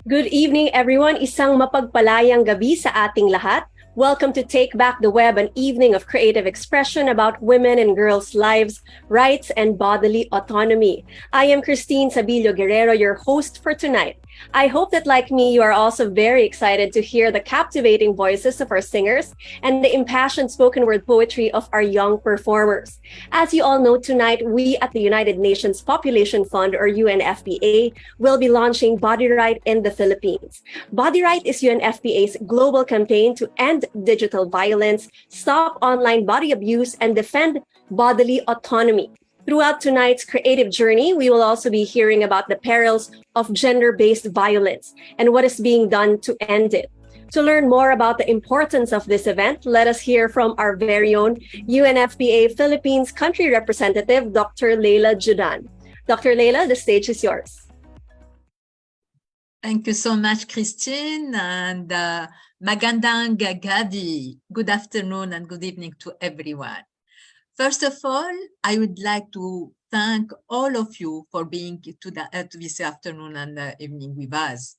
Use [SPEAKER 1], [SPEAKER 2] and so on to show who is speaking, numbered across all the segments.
[SPEAKER 1] Good evening, everyone. Isang mapagpalayang gabi sa ating lahat. Welcome to Take Back the Web, an evening of creative expression about women and girls' lives, rights, and bodily autonomy. I am Christine Sabilio Guerrero, your host for tonight. I hope that, like me, you are also very excited to hear the captivating voices of our singers and the impassioned spoken word poetry of our young performers. As you all know, tonight we at the United Nations Population Fund, or UNFPA, will be launching Body Right in the Philippines. Body Right is UNFPA's global campaign to end digital violence, stop online body abuse, and defend bodily autonomy. Throughout tonight's creative journey, we will also be hearing about the perils of gender-based violence and what is being done to end it. To learn more about the importance of this event, let us hear from our very own UNFPA Philippines Country Representative, Dr. Leila Judan. Dr. Leila, the stage is yours.
[SPEAKER 2] Thank you so much, Christine, and magandang gabi. Good afternoon and good evening to everyone. First of all, I would like to thank all of you for being to this afternoon and evening with us.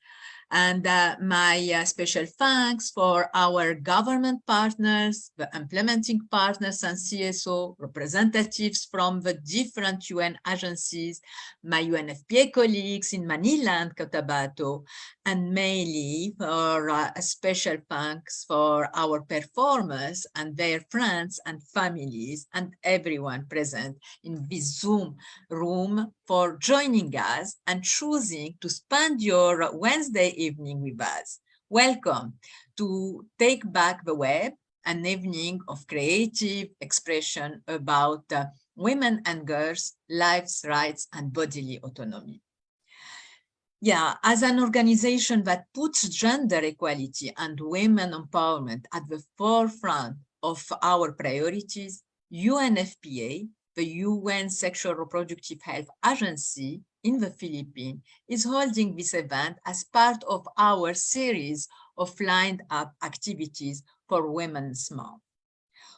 [SPEAKER 2] And my special thanks for our government partners, the implementing partners and CSO, representatives from the different UN agencies, my UNFPA colleagues in Manila and Cotabato, and mainly for a special thanks for our performers and their friends and families and everyone present in this Zoom room for joining us and choosing to spend your Wednesday evening with us. Welcome to Take Back the Web, an evening of creative expression about women and girls, lives, rights, and bodily autonomy. Yeah, as an organization that puts gender equality and women empowerment at the forefront of our priorities, UNFPA, the UN Sexual Reproductive Health Agency in the Philippines, is holding this event as part of our series of lined-up activities for Women's Month.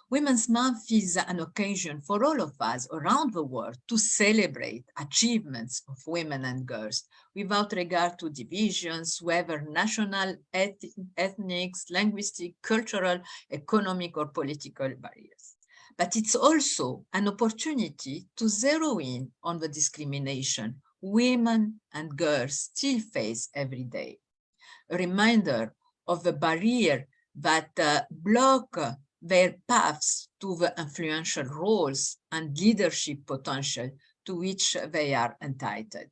[SPEAKER 2] Women's Month is an occasion for all of us around the world to celebrate achievements of women and girls without regard to divisions, whether national, ethnic, linguistic, cultural, economic, or political barriers. But it's also an opportunity to zero in on the discrimination women and girls still face every day. A reminder of the barrier that block their paths to the influential roles and leadership potential to which they are entitled.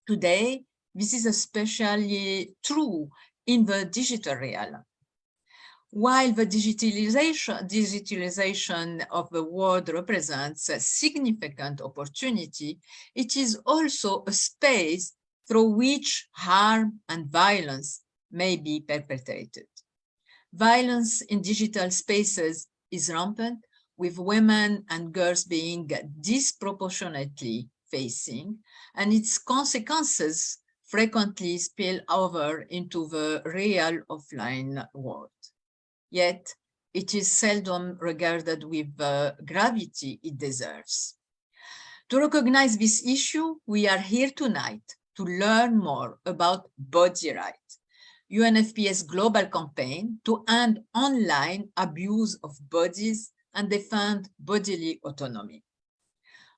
[SPEAKER 2] Today, this is especially true in the digital realm. While the digitalization of the world represents a significant opportunity, it is also a space through which harm and violence may be perpetrated. Violence in digital spaces is rampant, with women and girls being disproportionately facing, and its consequences frequently spill over into the real offline world. Yet, it is seldom regarded with the gravity it deserves. To recognize this issue, we are here tonight to learn more about Body Right, UNFPA's global campaign to end online abuse of bodies and defend bodily autonomy.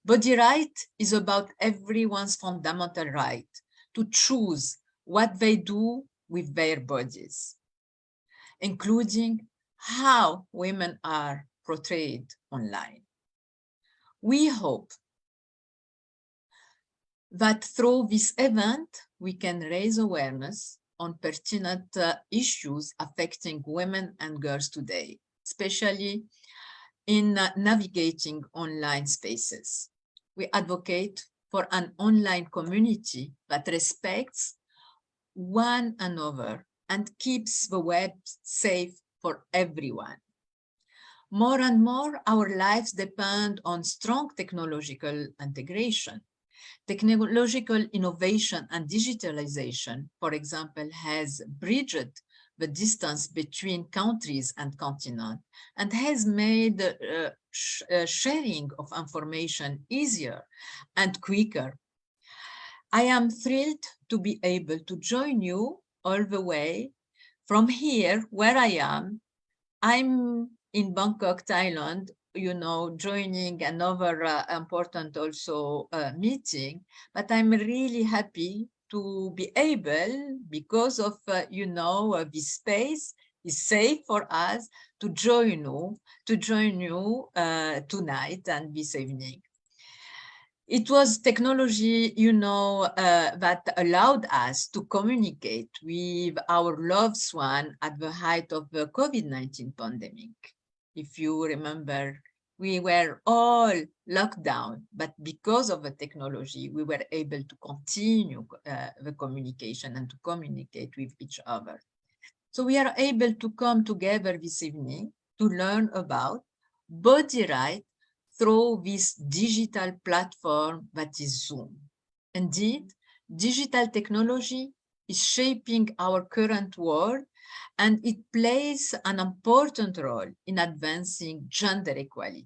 [SPEAKER 2] Body Right is about everyone's fundamental right to choose what they do with their bodies, including how women are portrayed online. We hope that through this event, we can raise awareness on pertinent issues affecting women and girls today, especially in navigating online spaces. We advocate for an online community that respects one another and keeps the web safe for everyone. More and more, our lives depend on strong technological integration. Technological innovation and digitalization, for example, has bridged the distance between countries and continents and has made sharing of information easier and quicker. I am thrilled to be able to join you all the way from here where I am. I'm in Bangkok, Thailand, joining another important also meeting, but I'm really happy to be able, because of, this space is safe for us to join you tonight and this evening. It was technology, that allowed us to communicate with our loved one at the height of the COVID-19 pandemic. If you remember, we were all locked down, but because of the technology, we were able to continue the communication and to communicate with each other. So we are able to come together this evening to learn about body right through this digital platform that is Zoom. Indeed, digital technology is shaping our current world, and it plays an important role in advancing gender equality.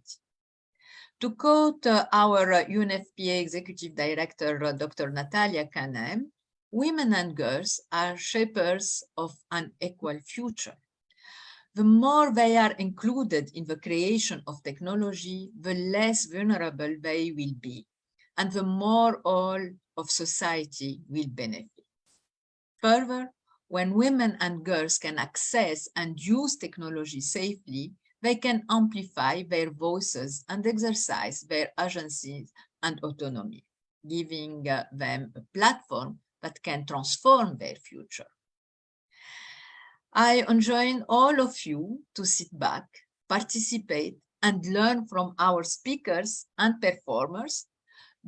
[SPEAKER 2] To quote our UNFPA Executive Director, Dr. Natalia Kanem, women and girls are shapers of an equal future. The more they are included in the creation of technology, the less vulnerable they will be, and the more all of society will benefit. Further, when women and girls can access and use technology safely, they can amplify their voices and exercise their agencies and autonomy, giving them a platform that can transform their future. I enjoin all of you to sit back, participate, and learn from our speakers and performers.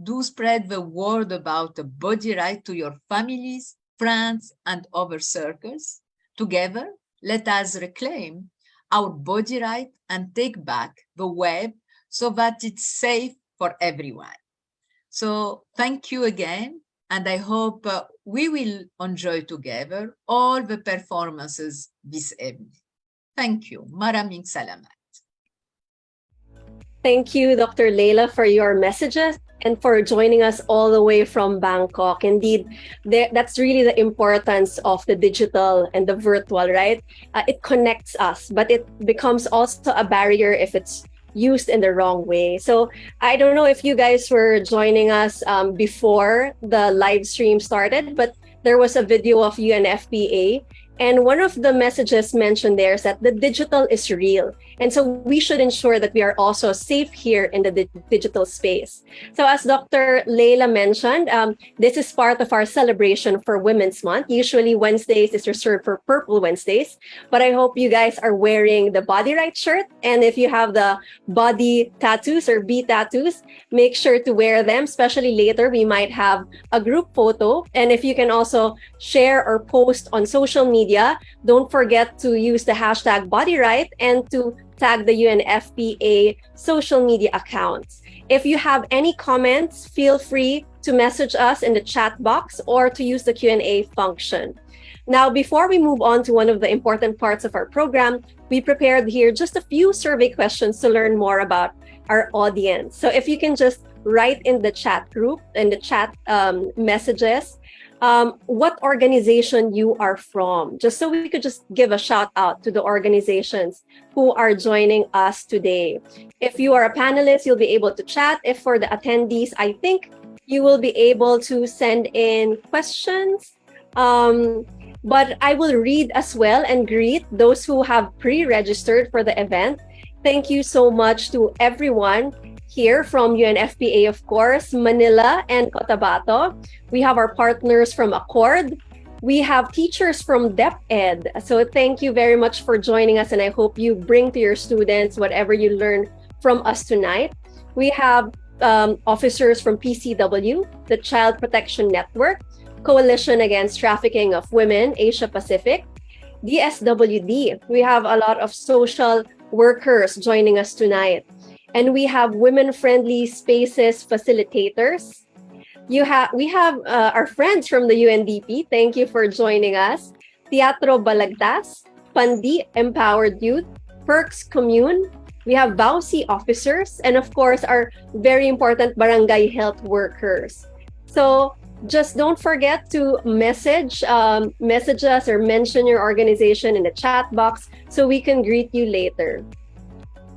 [SPEAKER 2] Do spread the word about the body right to your families, friends, and other circles. Together, let us reclaim our body right and take back the web so that it's safe for everyone. So thank you again. And I hope we will enjoy together all the performances this evening. Thank you. Maraming salamat.
[SPEAKER 1] Thank you, Dr. Leila, for your messages and for joining us all the way from Bangkok. Indeed, that's really the importance of the digital and the virtual, right? It connects us, but it becomes also a barrier if it's used in the wrong way. So I don't know if you guys were joining us before the live stream started, but there was a video of UNFPA. And one of the messages mentioned there is that the digital is real. And so we should ensure that we are also safe here in the digital space. So as Dr. Leila mentioned, this is part of our celebration for Women's Month. Usually Wednesdays is reserved for Purple Wednesdays, but I hope you guys are wearing the Body Right shirt. And if you have the body tattoos or B tattoos, make sure to wear them, especially later we might have a group photo. And if you can also share or post on social media, don't forget to use the hashtag Body Right and to tag the UNFPA social media accounts. If you have any comments, feel free to message us in the chat box or to use the Q&A function. Now, before we move on to one of the important parts of our program, we prepared here just a few survey questions to learn more about our audience. So if you can just write in the chat group, in the chat messages, what organization you are from, just so we could just give a shout out to the organizations who are joining us today. If you are a panelist, you'll be able to chat. If for the attendees, I think you will be able to send in questions. But I will read as well and greet those who have pre-registered for the event. Thank you so much to everyone here from UNFPA, of course, Manila and Cotabato. We have our partners from Accord. We have teachers from DepEd. So thank you very much for joining us, and I hope you bring to your students whatever you learn from us tonight. We have officers from PCW, the Child Protection Network, Coalition Against Trafficking of Women, Asia Pacific, DSWD. We have a lot of social workers joining us tonight. And we have women-friendly spaces facilitators. We have our friends from the UNDP. Thank you for joining us. Teatro Balagtas, Pandi Empowered Youth, Perks Commune. We have BAUSI officers, and of course, our very important barangay health workers. So Just don't forget to message us or mention your organization in the chat box so we can greet you later.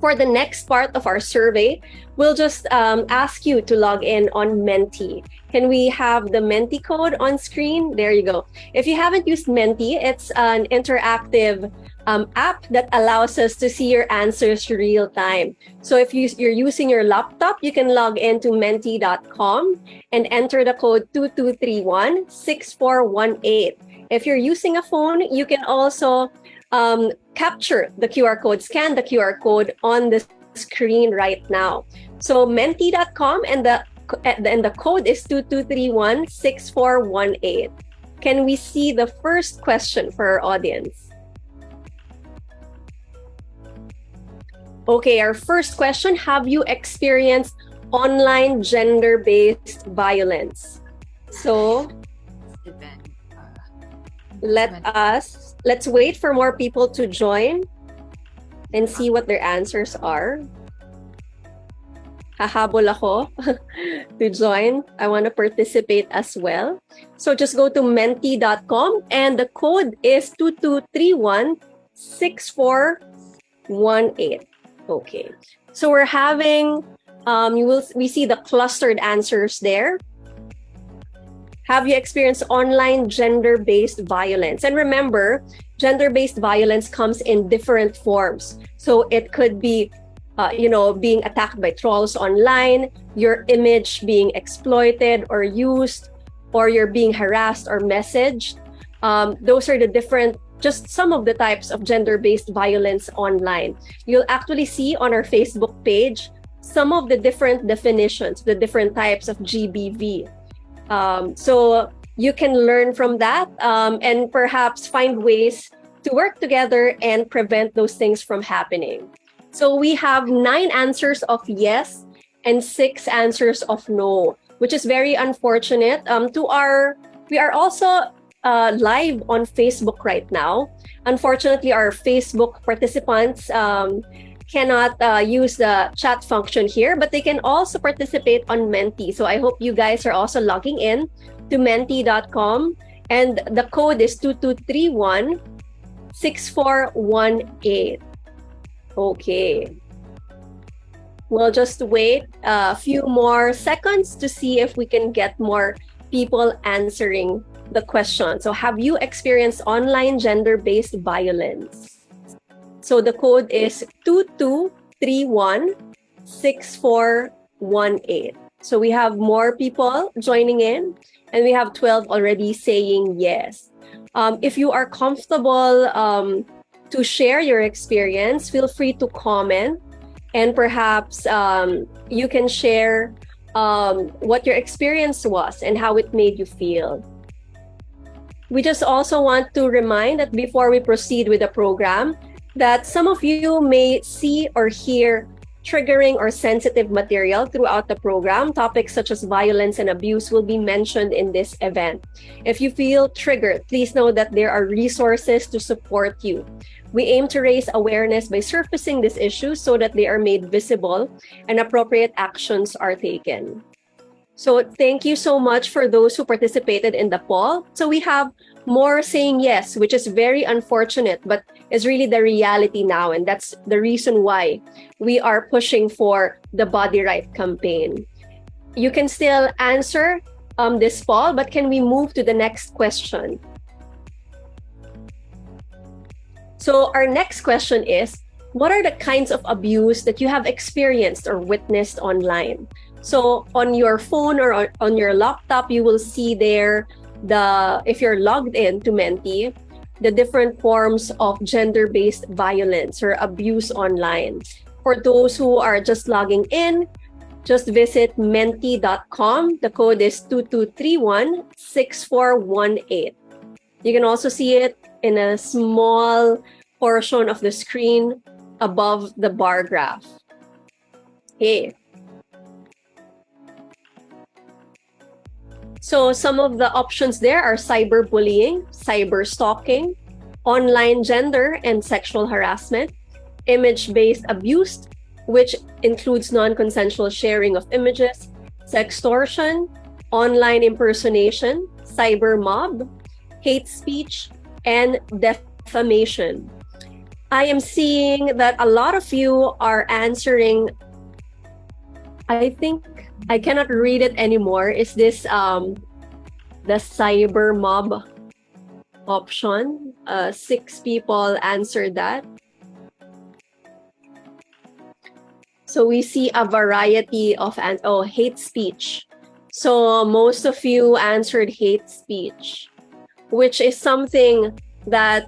[SPEAKER 1] For the next part of our survey, we'll just ask you to log in on Menti. Can we have the Menti code on screen? There you go. If you haven't used Menti, it's an interactive app that allows us to see your answers real time. So if you're using your laptop, you can log into menti.com and enter the code 2231-6418. If you're using a phone, you can also capture the QR code, scan the QR code on the screen right now. So menti.com and the code is 2231-6418. Can we see the first question for our audience? Okay, our first question, have you experienced online gender-based violence? So let's wait for more people to join and see what their answers are. Hahabol ako to join. I want to participate as well. So just go to menti.com and the code is 2231-6418. Okay. So we're having we see the clustered answers there. Have you experienced online gender-based violence? And remember, gender-based violence comes in different forms. So it could be, being attacked by trolls online, your image being exploited or used, or you're being harassed or messaged. Those are the different, just some of the types of gender-based violence online. You'll actually see on our Facebook page some of the different definitions, the different types of GBV. So you can learn from that and perhaps find ways to work together and prevent those things from happening. So we have 9 answers of yes and 6 answers of no, which is very unfortunate. We are also live on Facebook right now. Unfortunately, our Facebook participants cannot use the chat function here, but they can also participate on Menti. So I hope you guys are also logging in to menti.com and the code is 2231-6418. Okay. We'll just wait a few more seconds to see if we can get more people answering the question. So have you experienced online gender-based violence? So the code is 2231-6418. So we have more people joining in and we have 12 already saying yes. If you are comfortable to share your experience, feel free to comment and perhaps you can share what your experience was and how it made you feel. We just also want to remind that before we proceed with the program, that some of you may see or hear triggering or sensitive material throughout the program. Topics such as violence and abuse will be mentioned in this event. If you feel triggered, please know that there are resources to support you. We aim to raise awareness by surfacing these issues so that they are made visible and appropriate actions are taken. So thank you so much for those who participated in the poll. So we have more saying yes, which is very unfortunate, but is really the reality now. And that's the reason why we are pushing for the Body Right campaign. You can still answer this poll, but can we move to the next question? So our next question is, what are the kinds of abuse that you have experienced or witnessed online? So on your phone or on your laptop, you will see there if you're logged in to Menti, the different forms of gender-based violence or abuse online. For those who are just logging in, just visit menti.com. The code is 2231-6418. You can also see it in a small portion of the screen above the bar graph. Okay. So some of the options there are cyberbullying, cyberstalking, online gender and sexual harassment, image-based abuse, which includes non-consensual sharing of images, sextortion, online impersonation, cyber mob, hate speech, and defamation. I am seeing that a lot of you are answering. I think I cannot read it anymore. Is this the cyber mob option? 6 people answered that. So we see a variety of hate speech. So most of you answered hate speech, which is something that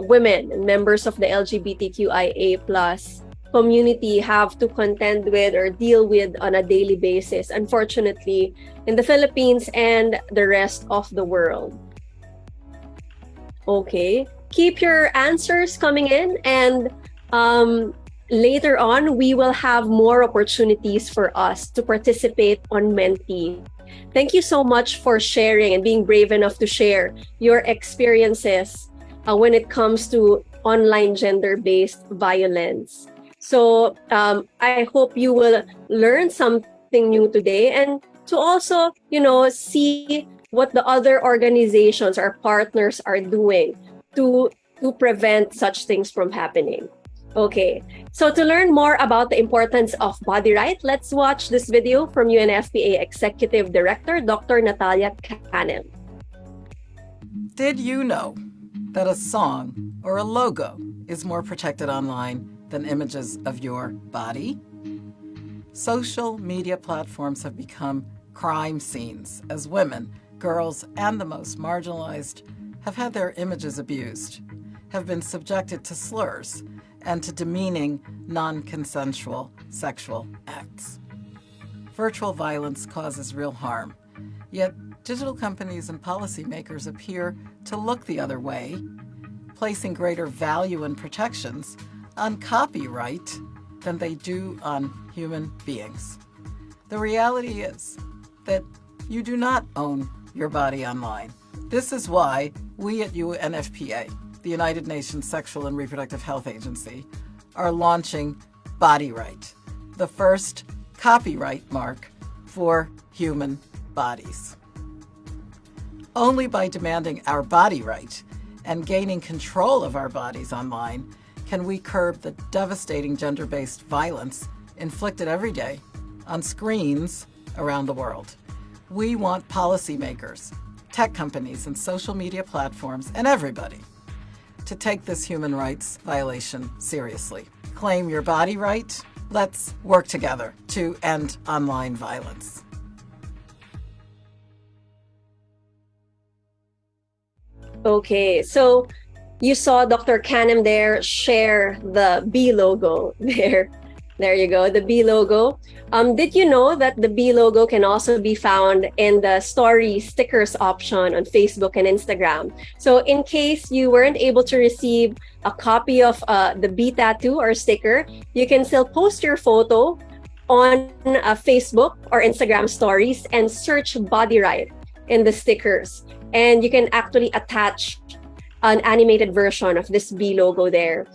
[SPEAKER 1] women and members of the LGBTQIA plus community have to contend with or deal with on a daily basis, unfortunately, in the Philippines and the rest of the world. Okay, keep your answers coming in, and later on, we will have more opportunities for us to participate on Menti. Thank you so much for sharing and being brave enough to share your experiences when it comes to online gender-based violence. So I hope you will learn something new today, and to also, see what the other organizations, our partners, are doing to prevent such things from happening. Okay, so to learn more about the importance of body right, let's watch this video from UNFPA Executive Director, Dr. Natalia Canem.
[SPEAKER 3] Did you know that a song or a logo is more protected online than images of your body? Social media platforms have become crime scenes as women, girls, and the most marginalized have had their images abused, have been subjected to slurs, and to demeaning, non-consensual sexual acts. Virtual violence causes real harm, yet digital companies and policymakers appear to look the other way, placing greater value and protections on copyright than they do on human beings. The reality is that you do not own your body online. This is why we at UNFPA, the United Nations Sexual and Reproductive Health Agency, are launching Body Right, the first copyright mark for human bodies. Only by demanding our body right and gaining control of our bodies online can we curb the devastating gender-based violence inflicted every day on screens around the world. We want policymakers, tech companies, and social media platforms, and everybody to take this human rights violation seriously. Claim your body right. Let's work together to end online violence.
[SPEAKER 1] Okay, so you saw Dr. Canem there share the B logo there. There you go, the B logo. Did you know that the B logo can also be found in the story stickers option on Facebook and Instagram? So in case you weren't able to receive a copy of the B tattoo or sticker, you can still post your photo on Facebook or Instagram stories and search Body Right in the stickers. And you can actually attach an animated version of this B logo there.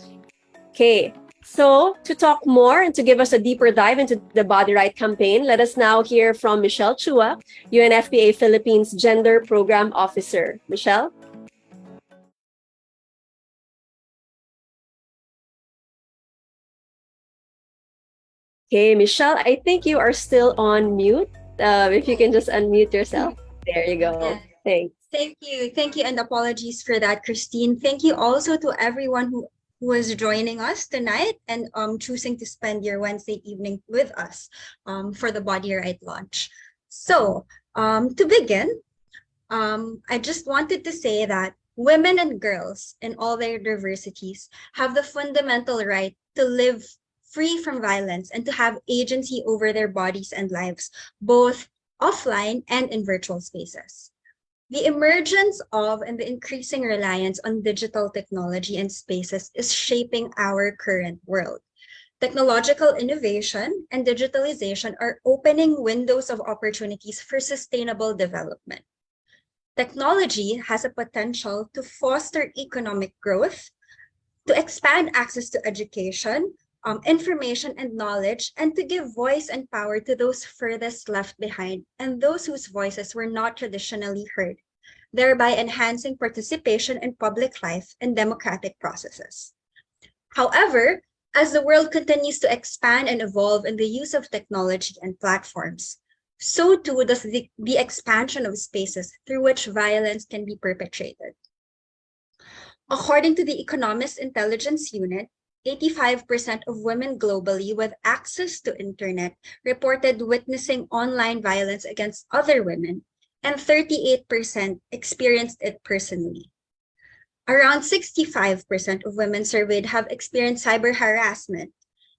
[SPEAKER 1] Okay. So to talk more and to give us a deeper dive into the Body Right campaign, let us now hear from Michelle Chua, UNFPA Philippines Gender Program Officer. Michelle? Okay, Michelle, I think you are still on mute. If you can just unmute yourself. There you go.
[SPEAKER 4] Yeah.
[SPEAKER 1] Thanks.
[SPEAKER 4] Thank you, and apologies for that, Christine. Thank you also to everyone who is joining us tonight and choosing to spend your Wednesday evening with us for the Body Right launch. So to begin, I just wanted to say that women and girls in all their diversities have the fundamental right to live free from violence and to have agency over their bodies and lives, both offline and in virtual spaces. The emergence of and the increasing reliance on digital technology and spaces is shaping our current world. Technological innovation and digitalization are opening windows of opportunities for sustainable development. Technology has a potential to foster economic growth, to expand access to education, information and knowledge, and to give voice and power to those furthest left behind and those whose voices were not traditionally heard, thereby enhancing participation in public life and democratic processes. However, as the world continues to expand and evolve in the use of technology and platforms, so too does the expansion of spaces through which violence can be perpetrated. According to the Economist Intelligence Unit, 85% of women globally with access to internet reported witnessing online violence against other women, and 38% experienced it personally. Around 65% of women surveyed have experienced cyber harassment,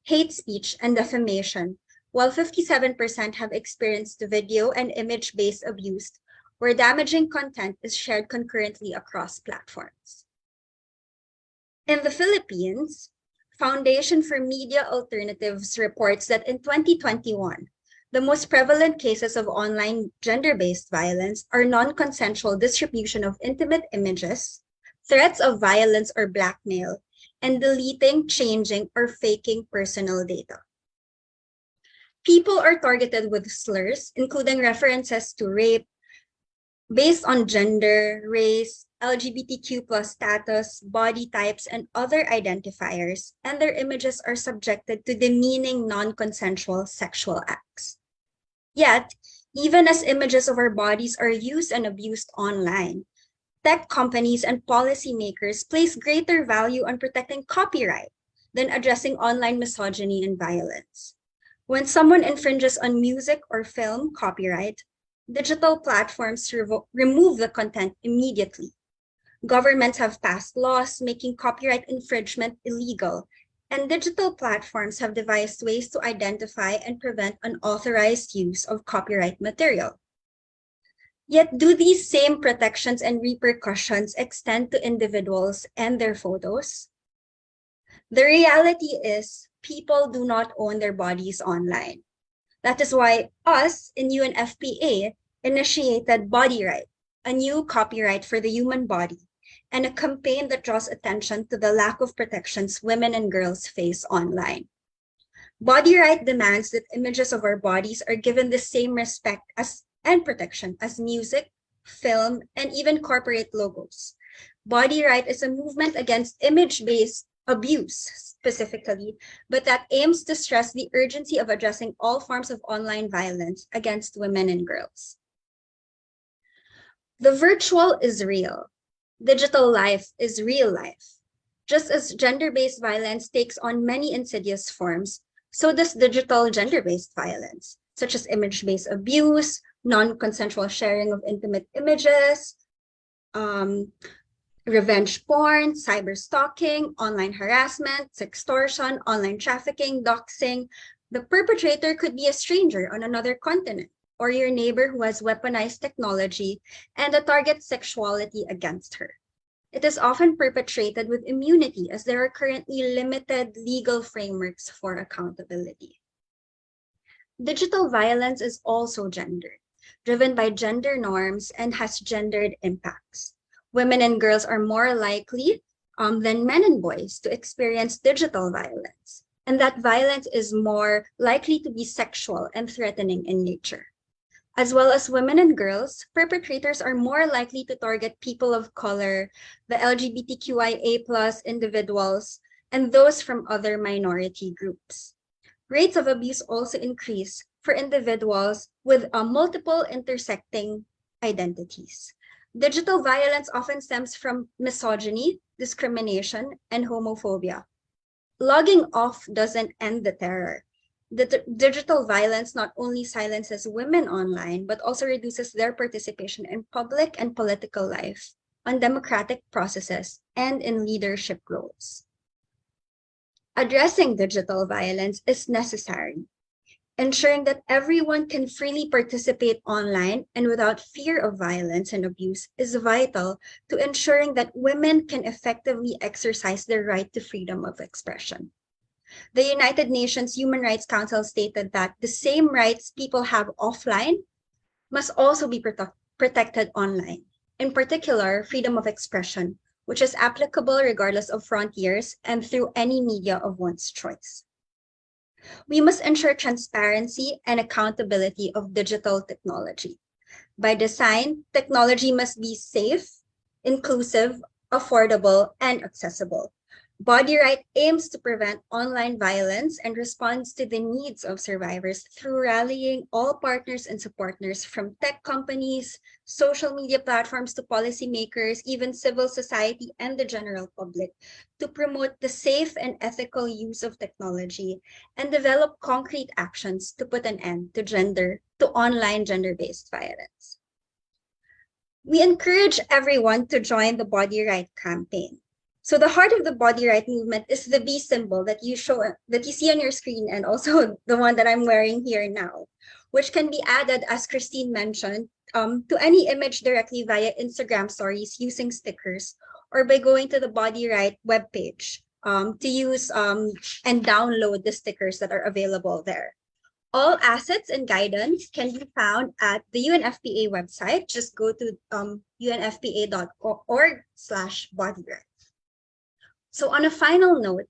[SPEAKER 4] hate speech, and defamation, while 57% have experienced video and image-based abuse, where damaging content is shared concurrently across platforms. In the Philippines, Foundation for Media Alternatives reports that in 2021, the most prevalent cases of online gender-based violence are non-consensual distribution of intimate images, threats of violence or blackmail, and deleting, changing, or faking personal data. People are targeted with slurs, including references to rape, based on gender, race, LGBTQ+ status, body types, and other identifiers, and their images are subjected to demeaning non-consensual sexual acts. Yet, even as images of our bodies are used and abused online, tech companies and policymakers place greater value on protecting copyright than addressing online misogyny and violence. When someone infringes on music or film copyright, digital platforms remove the content immediately. Governments have passed laws making copyright infringement illegal, and digital platforms have devised ways to identify and prevent unauthorized use of copyright material. Yet, do these same protections and repercussions extend to individuals and their photos? The reality is, people do not own their bodies online. That is why us in UNFPA initiated Body Right, a new copyright for the human body, and a campaign that draws attention to the lack of protections women and girls face online. Body Right demands that images of our bodies are given the same respect and protection as music, film, and even corporate logos. Body Right is a movement against image-based abuse specifically, but that aims to stress the urgency of addressing all forms of online violence against women and girls. The virtual is real. Digital life is real life. Just as gender-based violence takes on many insidious forms, so does digital gender-based violence, such as image-based abuse, non-consensual sharing of intimate images, revenge porn, cyber stalking, online harassment, sextortion, online trafficking, doxing. The perpetrator could be a stranger on another continent, or your neighbor who has weaponized technology and a target sexuality against her. It is often perpetrated with immunity, as there are currently limited legal frameworks for accountability. Digital violence is also gendered, driven by gender norms, and has gendered impacts. Women and girls are more likely than men and boys to experience digital violence, and that violence is more likely to be sexual and threatening in nature. As well as women and girls, perpetrators are more likely to target people of color, the LGBTQIA+ individuals, and those from other minority groups. Rates of abuse also increase for individuals with multiple intersecting identities. Digital violence often stems from misogyny, discrimination, and homophobia. Logging off doesn't end the terror. The digital violence not only silences women online, but also reduces their participation in public and political life, on democratic processes, and in leadership roles. Addressing digital violence is necessary. Ensuring that everyone can freely participate online and without fear of violence and abuse is vital to ensuring that women can effectively exercise their right to freedom of expression. The United Nations Human Rights Council stated that the same rights people have offline must also be protected online. In particular, freedom of expression, which is applicable regardless of frontiers and through any media of one's choice. We must ensure transparency and accountability of digital technology. By design, technology must be safe, inclusive, affordable, and accessible. Body Right aims to prevent online violence and responds to the needs of survivors through rallying all partners and supporters from tech companies, social media platforms to policymakers, even civil society and the general public to promote the safe and ethical use of technology and develop concrete actions to put an end to online gender-based violence. We encourage everyone to join the Body Right campaign. So the heart of the Body Right movement is the B symbol that you see on your screen, and also the one that I'm wearing here now, which can be added, as Christine mentioned, to any image directly via Instagram stories using stickers or by going to the Body Right webpage to use and download the stickers that are available there. All assets and guidance can be found at the UNFPA website. Just go to unfpa.org/bodyrightss. So on a final note,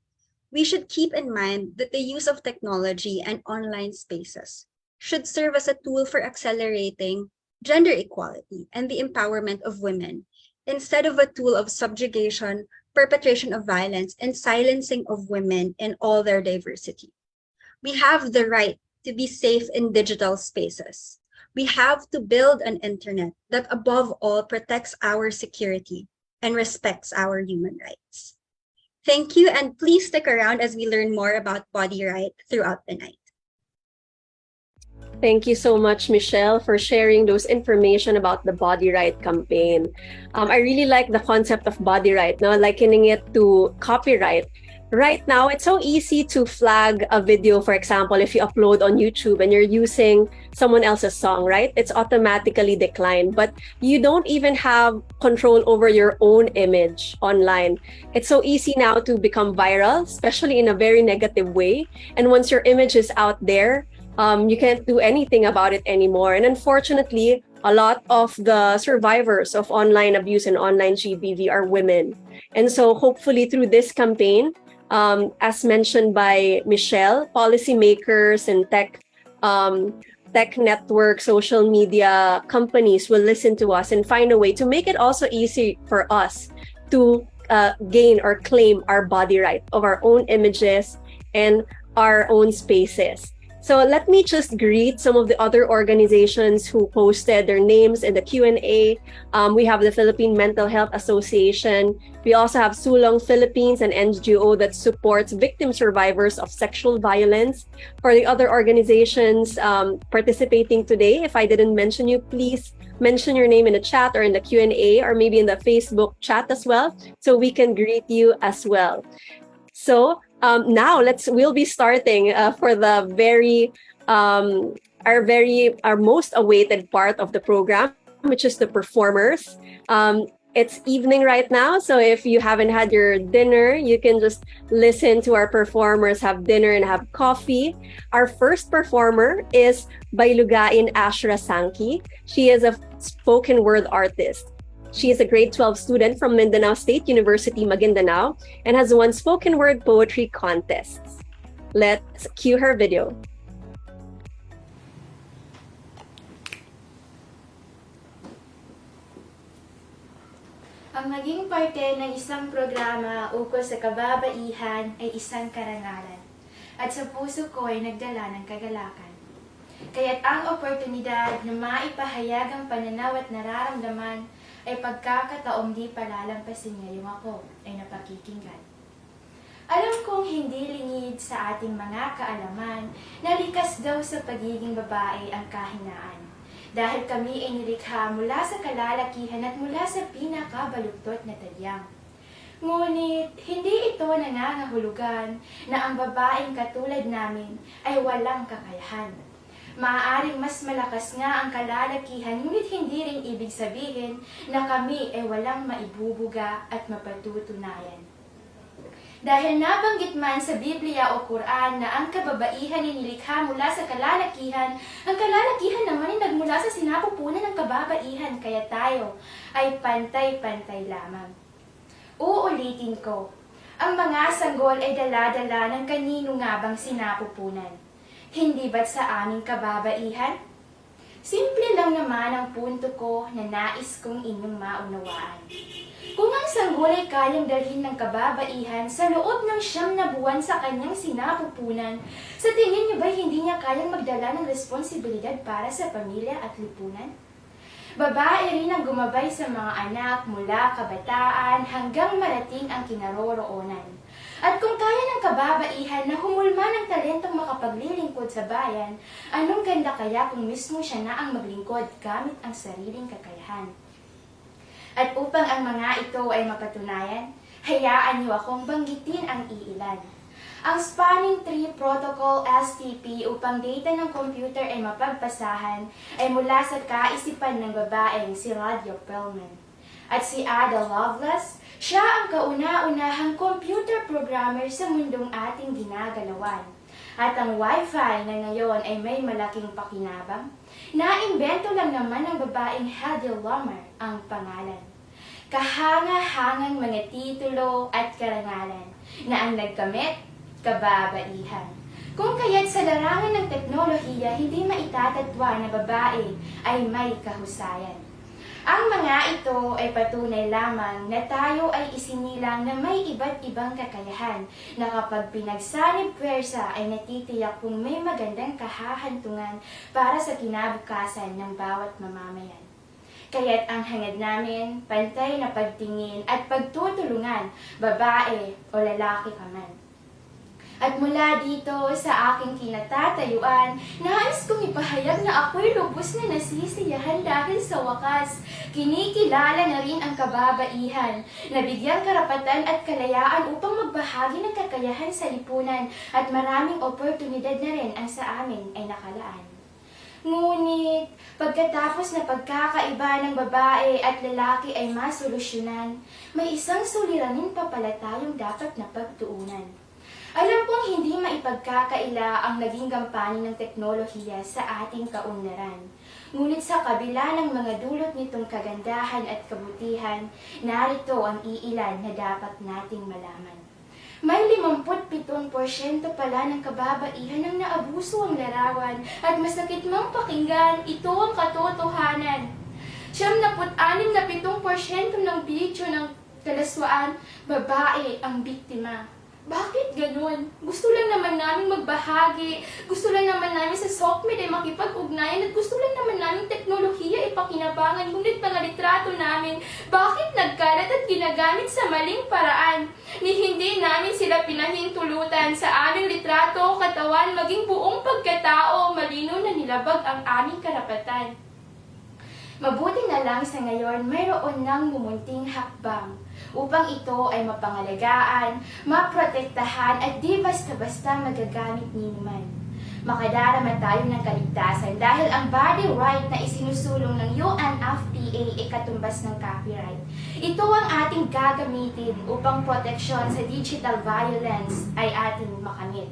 [SPEAKER 4] we should keep in mind that the use of technology and online spaces should serve as a tool for accelerating gender equality and the empowerment of women, instead of a tool of subjugation, perpetration of violence, and silencing of women in all their diversity. We have the right to be safe in digital spaces. We have to build an internet that above all protects our security and respects our human rights. Thank you, and please stick around as we learn more about Body Right throughout the night.
[SPEAKER 1] Thank you so much, Michelle, for sharing those information about the Body Right campaign. I really like the concept of Body Right, no? Likening it to copyright. Right now, it's so easy to flag a video, for example, if you upload on YouTube and you're using someone else's song, right? It's automatically declined, but you don't even have control over your own image online. It's so easy now to become viral, especially in a very negative way. And once your image is out there, you can't do anything about it anymore. And unfortunately, a lot of the survivors of online abuse and online GBV are women. And so hopefully through this campaign, as mentioned by Michelle, policymakers and tech network, social media companies will listen to us and find a way to make it also easy for us to gain or claim our body right of our own images and our own spaces. So let me just greet some of the other organizations who posted their names in the Q&A. We have the Philippine Mental Health Association. We also have Sulong Philippines, an NGO that supports victim survivors of sexual violence. For the other organizations participating today, if I didn't mention you, please mention your name in the chat or in the Q&A or maybe in the Facebook chat as well, so we can greet you as well. So now we'll be starting for the our most awaited part of the program, which is the performers. It's evening right now, so if you haven't had your dinner, you can just listen to our performers, have dinner and have coffee. Our first performer is Bailugain Ashra Sankey. She is a spoken word artist. She is a grade 12 student from Mindanao State University, Maguindanao, and has won spoken word poetry contests. Let's cue her video.
[SPEAKER 5] Ang maging parte ng isang programa ukol sa kababaihan ay isang karangalan, at sa puso ko ay nagdala ng kagalakan. Kaya't ang oportunidad na maipahayag ang pananaw at nararamdaman ay pagkakataong di palalampasin ngayong ako ay napakikinggan. Alam kong hindi lingid sa ating mga kaalaman na likas daw sa pagiging babae ang kahinaan. Dahil kami ay nilikha mula sa kalalakihan at mula sa pinakabaluktot na tadyang. Ngunit hindi ito nangangahulugan na ang babaeng katulad namin ay walang kakayahan. Maaaring mas malakas nga ang kalalakihan, ngunit hindi rin ibig sabihin na kami ay walang maibubuga at mapatutunayan. Dahil nabanggit man sa Biblia o Quran na ang kababaihan ay nilikha mula sa kalalakihan, ang kalalakihan naman ay nagmula sa sinapupunan ng kababaihan, kaya tayo ay pantay-pantay lamang. Uulitin ko, Ang mga sanggol ay dala-dala ng kanino nga bang sinapupunan? Hindi ba't sa aming kababaihan? Simple lang naman ang punto ko na nais kong inyong maunawaan. Kung ang sanggol ay kayang dalhin ng kababaihan sa loob ng 9 na buwan sa kanyang sinapupunan, sa tingin niyo ba hindi niya kayang magdala ng responsibilidad para sa pamilya at lipunan? Babae rin ang gumabay sa mga anak mula kabataan hanggang marating ang kinaroroonan. At kung kaya ng kababaihan na humulma ng talentong makapaglilingkod sa bayan, anong ganda kaya kung mismo siya na ang maglingkod gamit ang sariling kakayahan? At upang ang mga ito ay mapatunayan, hayaan niyo akong banggitin ang iilan. Ang Spanning Tree Protocol STP upang data ng computer ay mapagpasahan ay mula sa kaisipan ng babaeng si Roger Perlman. At si Ada Lovelace, siya ang kauna-unahang computer programmer sa mundong ating ginagalawan. At ang Wi-Fi na ngayon ay may malaking pakinabang, naimbento lang naman ng babaeng Hedy Lamarr ang pangalan. Kahanga-hangang mga titulo at karangalan na ang nagkamit, kababaihan. Kung kaya't sa larangan ng teknolohiya, hindi maitatadwa na babae ay may kahusayan. Ang mga ito ay patunay lamang na tayo ay isinilang na may iba't ibang kakayahan na kapag pinagsanib pwersa ay natitiyak kung may magandang kahahantungan para sa kinabukasan ng bawat mamamayan. Kaya't ang hangad namin, pantay na pagtingin at pagtutulungan, babae o lalaki ka man. At mula dito sa aking kinatatayuan, nais kong ipahayag na ako'y lubos na nasisiyahan dahil sa wakas, kinikilala na rin ang kababaihan, na bigyang karapatan at kalayaan upang magbahagi ng kakayahan sa lipunan at maraming oportunidad na rin ang sa amin ay nakalaan. Ngunit, pagkatapos na pagkakaiba ng babae at lalaki ay masolusyonan, may isang suliranin pa pala tayong dapat na pagtuunan. Alam kong hindi maipagkakaila ang naging gampanin ng teknolohiya sa ating kaunlaran. Ngunit sa kabila ng mga dulot nitong kagandahan at kabutihan, narito ang iilan na dapat nating malaman. May 57% pala ng kababaihan ang naabuso ang larawan at masakit mang pakinggan, ito ang katotohanan. 76% ng video ng kalaswaan, babae ang biktima. Bakit ganun? Gusto lang naman namin magbahagi, gusto lang naman namin sa SOCMED ay makipag-ugnayan at gusto lang naman namin teknolohiya ipakinabangan, ngunit mga litrato namin, bakit nagkalat at ginagamit sa maling paraan? Ni hindi namin sila pinahintulutan sa aming litrato, katawan, maging buong pagkatao, malino na nilabag ang aming karapatan. Mabuti na lang sa ngayon, mayroon nang mumunting hakbang upang ito ay mapangalagaan, maprotektahan at di basta-basta magagamit ni naman. Makadarama tayo ng kaligtasan dahil ang body right na isinusulong ng UNFPA ay katumbas ng copyright. Ito ang ating gagamitin upang proteksyon sa digital violence ay ating makamit.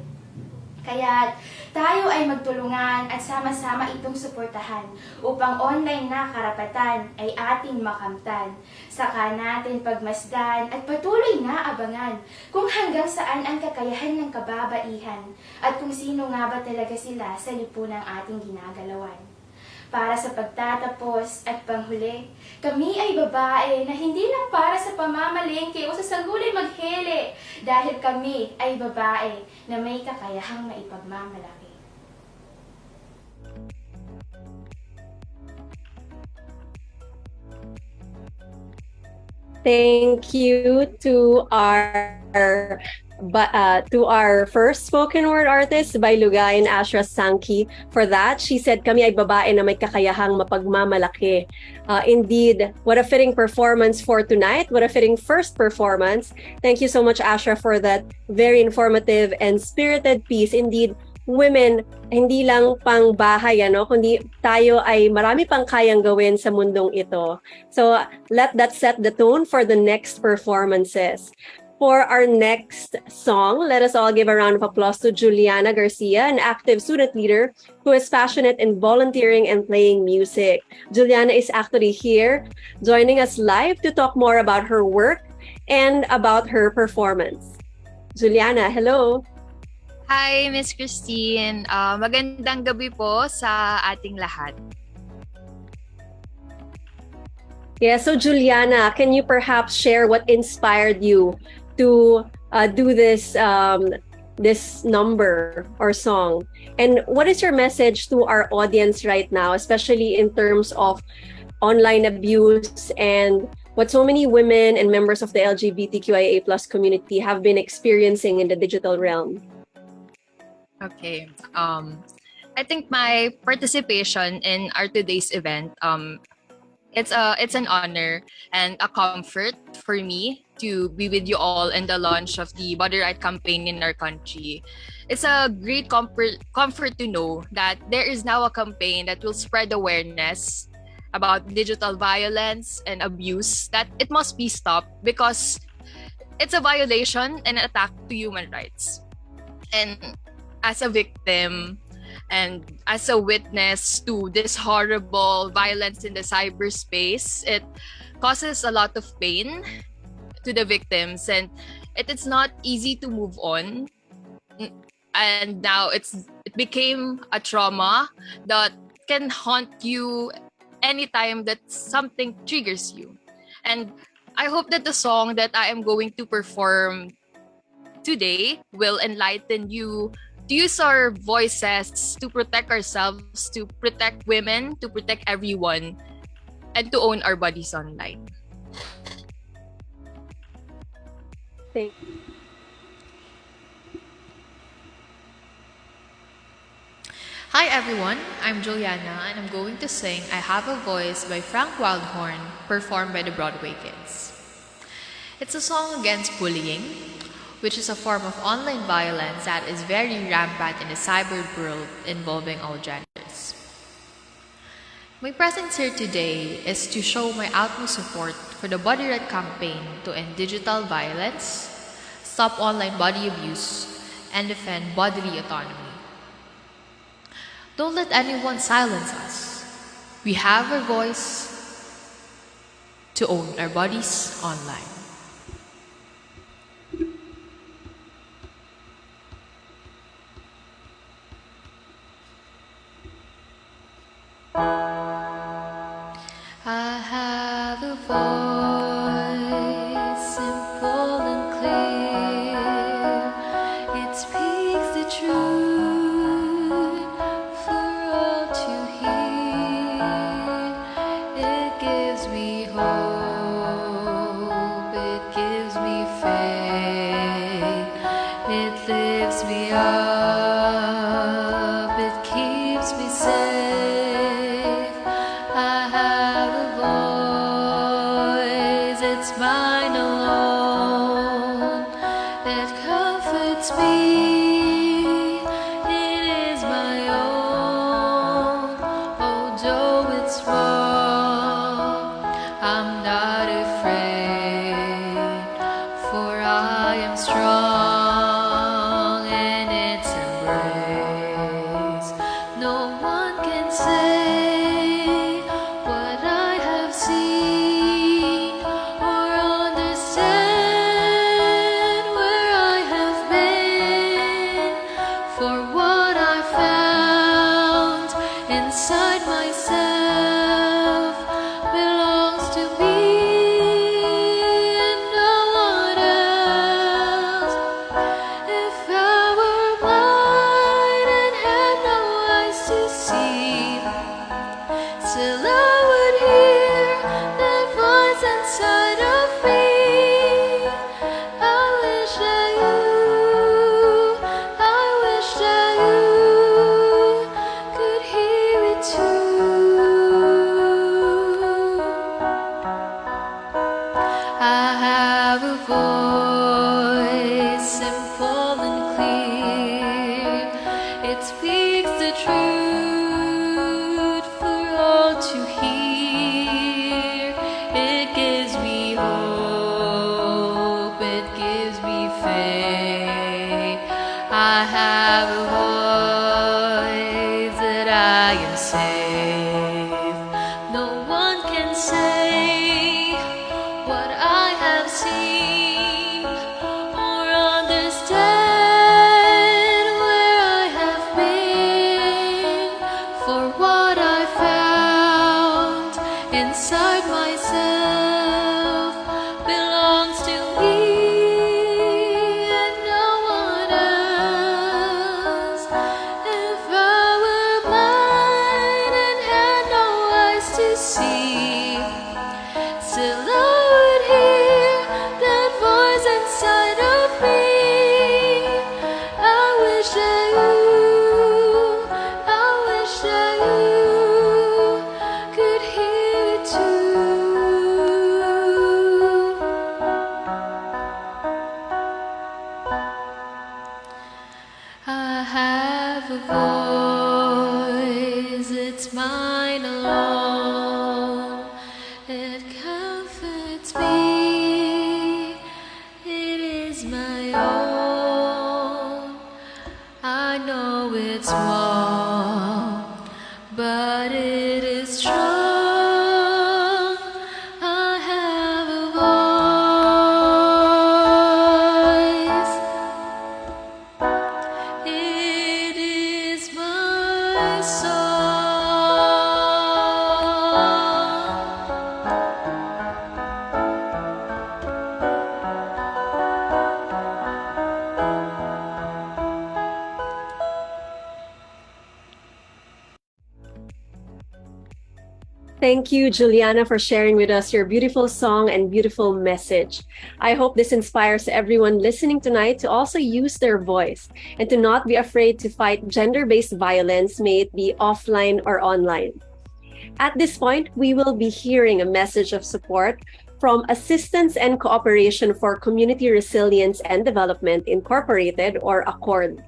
[SPEAKER 5] Kaya tayo ay magtulungan at sama-sama itong suportahan upang online na karapatan ay ating makamtan. Saka natin pagmasdan at patuloy na abangan kung hanggang saan ang kakayahan ng kababaihan at kung sino nga ba talaga sila sa lipunang ating ginagalawan. Para sa pagtatapos at panghuli, kami ay babae na hindi lang para sa pamamalengke o sa sanggulay maghele, dahil kami ay babae na may kakayahang maipagmamalaki.
[SPEAKER 1] Thank you to our first spoken word artist, Bailugay and Ashra Sankey, for that. She said, kami ay babae na may kakayahang mapagmamalaki. Indeed, what a fitting performance for tonight. What a fitting first performance. Thank you so much, Ashra, for that very informative and spirited piece. Indeed, women, hindi lang pang bahay, kundi tayo ay marami pang kayang gawin sa mundong ito. So let that set the tone for the next performances. For our next song, let us all give a round of applause to Juliana Garcia, an active student leader who is passionate in volunteering and playing music. Juliana is actually here joining us live to talk more about her work and about her performance. Juliana, hello.
[SPEAKER 6] Hi, Miss Christine. Magandang gabi po sa ating lahat.
[SPEAKER 1] Yeah, so Juliana, can you perhaps share what inspired you to do this number or song? And what is your message to our audience right now, especially in terms of online abuse and what so many women and members of the LGBTQIA plus community have been experiencing in the digital realm?
[SPEAKER 6] Okay. I think my participation in our today's event, it's an honor and a comfort for me to be with you all in the launch of the Body Right campaign in our country. It's a great comfort to know that there is now a campaign that will spread awareness about digital violence and abuse, that it must be stopped because it's a violation and an attack to human rights. And as a victim and as a witness to this horrible violence in the cyberspace, it causes a lot of pain to the victims, and it is not easy to move on. And now it became a trauma that can haunt you anytime that something triggers you. And I hope that the song that I am going to perform today will enlighten you to use our voices to protect ourselves, to protect women, to protect everyone, and to own our bodies online.
[SPEAKER 1] Thank
[SPEAKER 7] Hi everyone, I'm Juliana and I'm going to sing I Have a Voice by Frank Wildhorn, performed by the Broadway Kids. It's a song against bullying, which is a form of online violence that is very rampant in the cyber world involving all genders. My presence here today is to show my utmost support for the Body Right campaign to end digital violence, stop online body abuse, and defend bodily autonomy. Don't let anyone silence us. We have a voice to own our bodies online. I have a voice, simple and clear. It speaks the truth for all to hear. It gives me hope, it gives me faith. It lifts me up, it keeps me safe. I have a voice, it's mine alone, that comforts me, it is my own. Although it's wrong, I'm not afraid, for I am strong in its embrace. No one can say what I have seen or understand where I have been, for what I found inside myself belongs to me and no one else. If I were blind and had no eyes to see, still I would hear that voice inside of me. I wish that you could hear it too. I have a voice, simple and clear. It speaks the truth for all to hear. It gives me hope, It comforts me. It is my own. I know it's small, but it is strong. I have a voice. It is my song.
[SPEAKER 1] Thank you, Juliana, for sharing with us your beautiful song and beautiful message. I hope this inspires everyone listening tonight to also use their voice and to not be afraid to fight gender-based violence, may it be offline or online. At this point, we will be hearing a message of support from Assistance and Cooperation for Community Resilience and Development Incorporated, or ACCORD.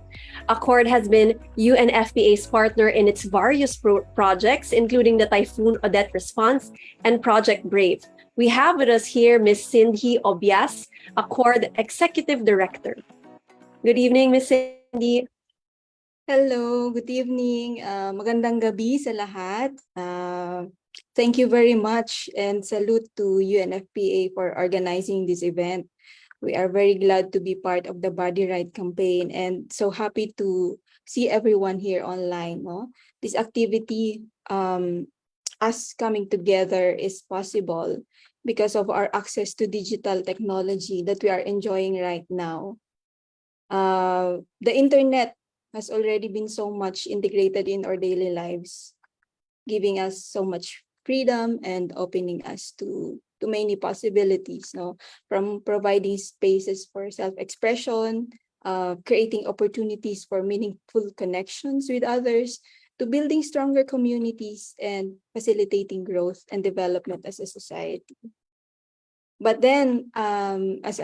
[SPEAKER 1] ACCORD has been UNFPA's partner in its various projects, including the Typhoon Odette response and Project Brave. We have with us here Ms. Cindy Obias, ACCORD Executive Director. Good evening, Ms. Cindy.
[SPEAKER 8] Hello, good evening. Magandang gabi sa lahat. Thank you very much and salute to UNFPA for organizing this event. We are very glad to be part of the Body Right campaign and so happy to see everyone here online. No? This activity, us coming together, is possible because of our access to digital technology that we are enjoying right now. The internet has already been so much integrated in our daily lives, giving us so much freedom and opening us to many possibilities, no? From providing spaces for self-expression, creating opportunities for meaningful connections with others, to building stronger communities and facilitating growth and development as a society. But then, as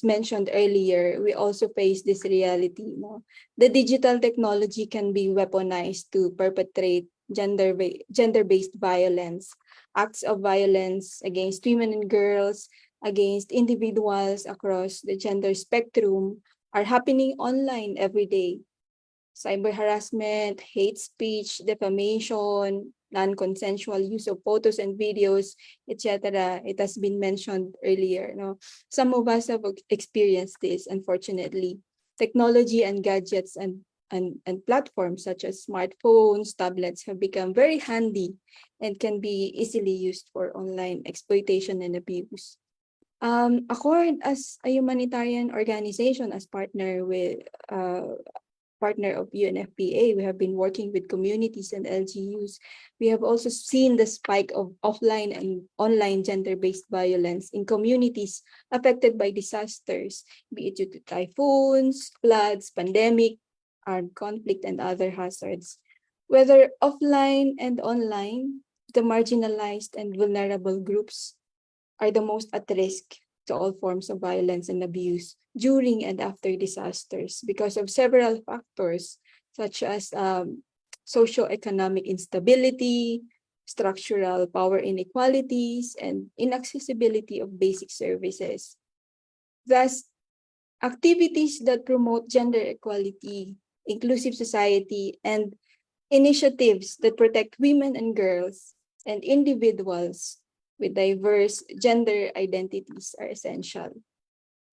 [SPEAKER 8] mentioned earlier, we also face this reality. No? The digital technology can be weaponized to perpetrate gender-based violence, acts of violence against women and girls, against individuals across the gender spectrum are happening online every day. Cyber harassment, hate speech, defamation, non-consensual use of photos and videos, etc. It has been mentioned earlier. No? Some of us have experienced this, unfortunately. Technology and gadgets and platforms such as smartphones, tablets have become very handy and can be easily used for online exploitation and abuse. ACCORD, as a humanitarian organization, as partner of UNFPA, we have been working with communities and LGUs. We have also seen the spike of offline and online gender-based violence in communities affected by disasters, be it due to typhoons, floods, pandemic, armed conflict, and other hazards. Whether offline and online, the marginalized and vulnerable groups are the most at risk to all forms of violence and abuse during and after disasters because of several factors such as socioeconomic instability, structural power inequalities, and inaccessibility of basic services. Thus, activities that promote gender equality, inclusive society, and initiatives that protect women and girls and individuals with diverse gender identities are essential.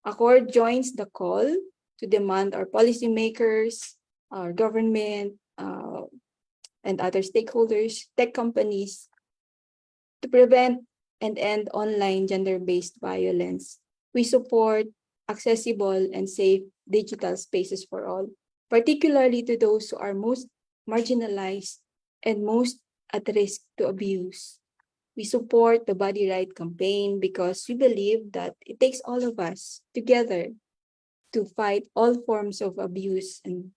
[SPEAKER 8] ACCORD joins the call to demand our policymakers, our government, and other stakeholders, tech companies, to prevent and end online gender-based violence. We support accessible and safe digital spaces for all, particularly to those who are most marginalized and most at risk to abuse. We support the Body Right campaign because we believe that it takes all of us together to fight all forms of abuse and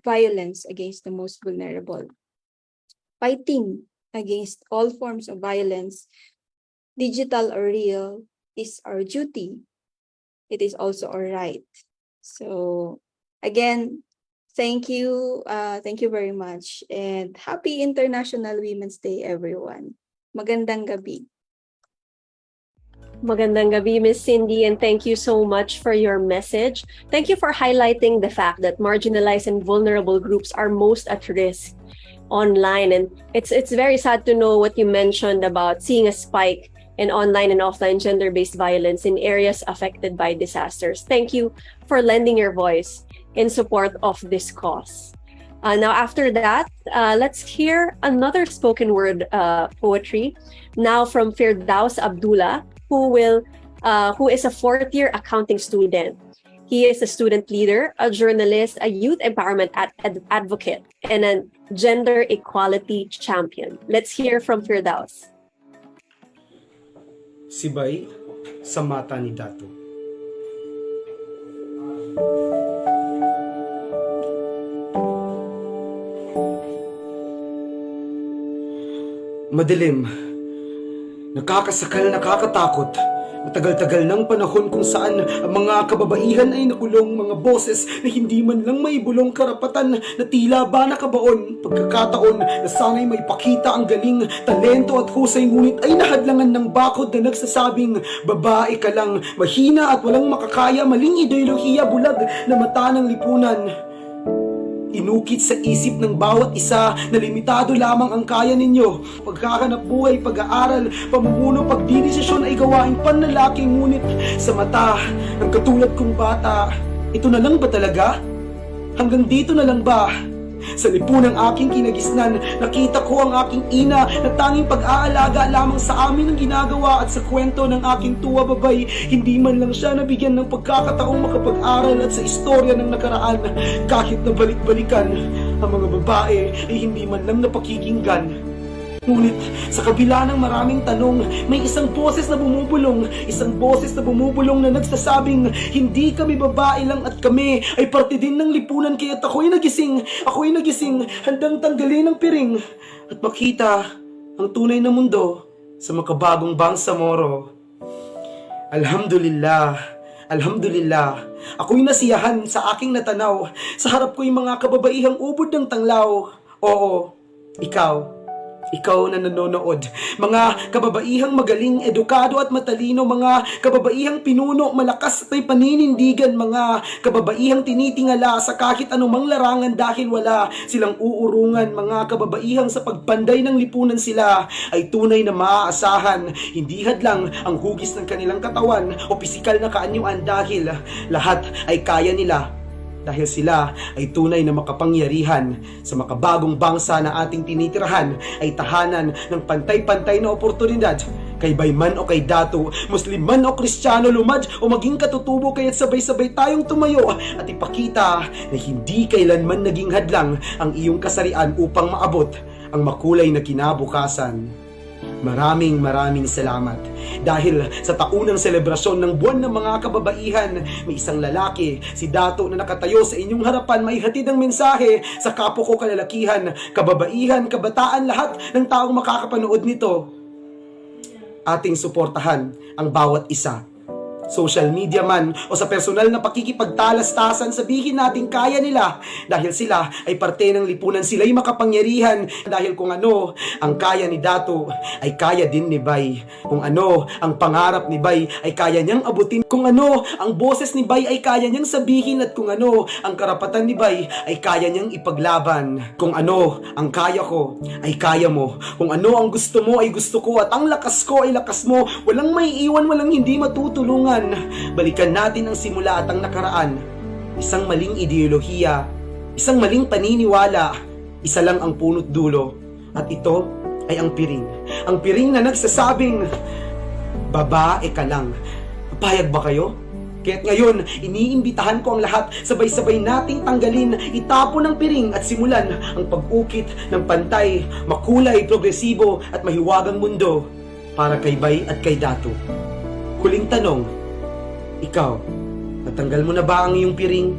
[SPEAKER 8] violence against the most vulnerable. Fighting against all forms of violence, digital or real, is our duty. It is also our right. So again, thank you very much, and happy International Women's Day, everyone. Magandang gabi.
[SPEAKER 1] Magandang gabi, Miss Cindy, and thank you so much for your message. Thank you for highlighting the fact that marginalized and vulnerable groups are most at risk online. And it's very sad to know what you mentioned about seeing a spike in online and offline gender-based violence in areas affected by disasters. Thank you for lending your voice in support of this cause. Now, after that, let's hear another spoken word poetry, now from Firdaus Abdullah, who is a fourth-year accounting student. He is a student leader, a journalist, a youth empowerment advocate, and a gender equality champion. Let's hear from Firdaus.
[SPEAKER 9] Sibay sa mata ni Dato. Madilim, nakakasakal, nakakatakot. Matagal-tagal ng panahon kung saan ang mga kababaihan ay nakulong, mga boses na hindi man lang maibulong, karapatan na tila ba nakabaon. Pagkakataon na sana'y may pakita ang galing, talento at husay, ngunit ay nahadlangan ng bakod na nagsasabing, babae ka lang, mahina at walang makakaya, maling ideolohiya, bulag na mata ng lipunan. Inukit sa isip ng bawat isa na limitado lamang ang kaya ninyo. Paghahanap buhay, pag-aaral, pamumuno, pagdidesisyon ay gawaing panlalaki, ngunit sa mata ng katulad kong bata, ito na lang ba talaga? Hanggang dito na lang ba? Sa lipunang aking kinagisnan, nakita ko ang aking ina na tanging pag-aalaga lamang sa amin ang ginagawa, at sa kwento ng aking tuwa babay, hindi man lang siya nabigyan ng pagkakataong makapag-aral, at sa istorya ng nakaraan, kahit na balik-balikan, ang mga babae ay hindi man lang napakikinggan. Ngunit sa kabila ng maraming tanong, may isang boses na bumubulong, na nagsasabing, hindi kami babae lang at kami ay parte din ng lipunan, kaya't ako'y nagising, handang tanggalin ang piring at makita ang tunay na mundo sa makabagong Bangsamoro. Alhamdulillah, ako'y nasiyahan sa aking natanaw, sa harap ko'y mga kababaihang ubod ng tanglaw. Oo, ikaw na nanonood, mga kababaihang magaling, edukado at matalino, mga kababaihang pinuno, malakas at may paninindigan, mga kababaihang tinitingala sa kahit anumang larangan dahil wala silang uurungan, mga kababaihang sa pagpanday ng lipunan sila ay tunay na maaasahan, hindi hadlang ang hugis ng kanilang katawan o pisikal na kaanyuan, dahil lahat ay kaya nila. Dahil sila ay tunay na makapangyarihan sa makabagong bangsa na ating tinitirahan, ay tahanan ng pantay-pantay na oportunidad. Kay bayman o kay dato, Muslim man o Kristiyano, lumad o maging katutubo, kaya't sabay-sabay tayong tumayo at ipakita na hindi kailanman naging hadlang ang iyong kasarian upang maabot ang makulay na kinabukasan. Maraming salamat. Dahil sa taunang selebrasyon ng buwan ng mga kababaihan, may isang lalaki, si Dato, na nakatayo sa inyong harapan, may hatid ang mensahe sa kapwa ko kalalakihan, kababaihan, kabataan, lahat ng taong makakapanood nito. Ating suportahan ang bawat isa. Social media man o sa personal na pakikipagtalastasan, sabihin natin kaya nila, dahil sila ay parte ng lipunan, sila'y makapangyarihan, dahil kung ano ang kaya ni Dato ay kaya din ni Bay, kung ano ang pangarap ni Bay ay kaya niyang abutin, kung ano ang boses ni Bay ay kaya niyang sabihin, at kung ano ang karapatan ni Bay ay kaya niyang ipaglaban. Kung ano ang kaya ko ay kaya mo, kung ano ang gusto mo ay gusto ko, at ang lakas ko ay lakas mo, walang may iwan, walang hindi matutulungan. Balikan natin ang simula at ang nakaraan. Isang maling ideolohiya, isang maling paniniwala, isa lang ang punot dulo, at ito ay ang piring. Ang piring na nagsasabing, babae ka lang. Papayag ba kayo? Kaya't ngayon, iniimbitahan ko ang lahat, sabay-sabay nating tanggalin, itapon ang piring at simulan ang pag-ukit ng pantay, makulay, progresibo at mahiwagang mundo para kay Bay at kay Dato. Huling tanong, ikaw, natanggal mo na ba ang iyong piring?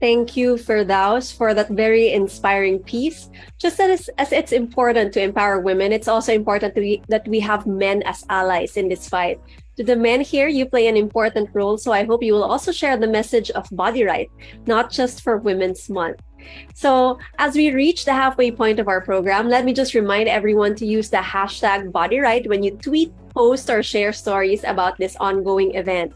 [SPEAKER 1] Thank you, Firdaus, for that very inspiring piece. Just as it's important to empower women, it's also important that we have men as allies in this fight. To the men here, you play an important role, so I hope you will also share the message of body right, not just for Women's Month. So as we reach the halfway point of our program, let me just remind everyone to use the hashtag BodyRight when you tweet, post, or share stories about this ongoing event.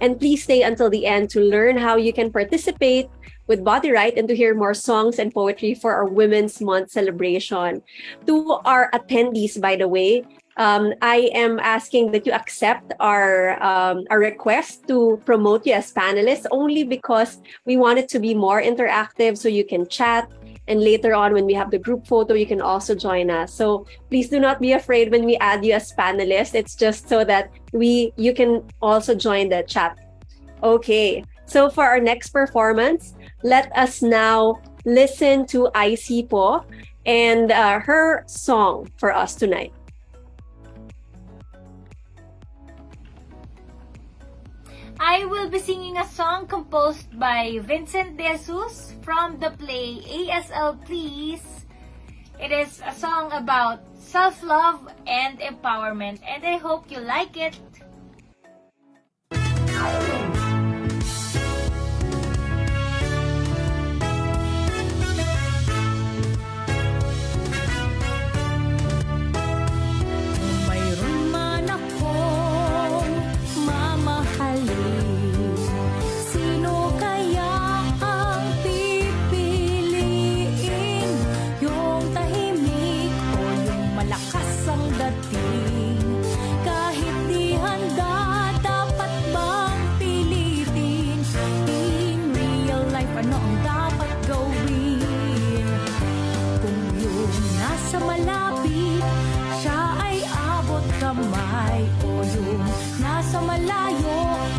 [SPEAKER 1] And please stay until the end to learn how you can participate with BodyRight and to hear more songs and poetry for our Women's Month celebration. To our attendees, by the way, I am asking that you accept our request to promote you as panelists only because we want it to be more interactive so you can chat. And later on, when we have the group photo, you can also join us. So please do not be afraid when we add you as panelists. It's just so that you can also join the chat. Okay, so for our next performance, let us now listen to IC po and her song for us tonight.
[SPEAKER 10] I will be singing a song composed by Vincent De Jesus from the play ASL Please. It is a song about self-love and empowerment, and I hope you like it.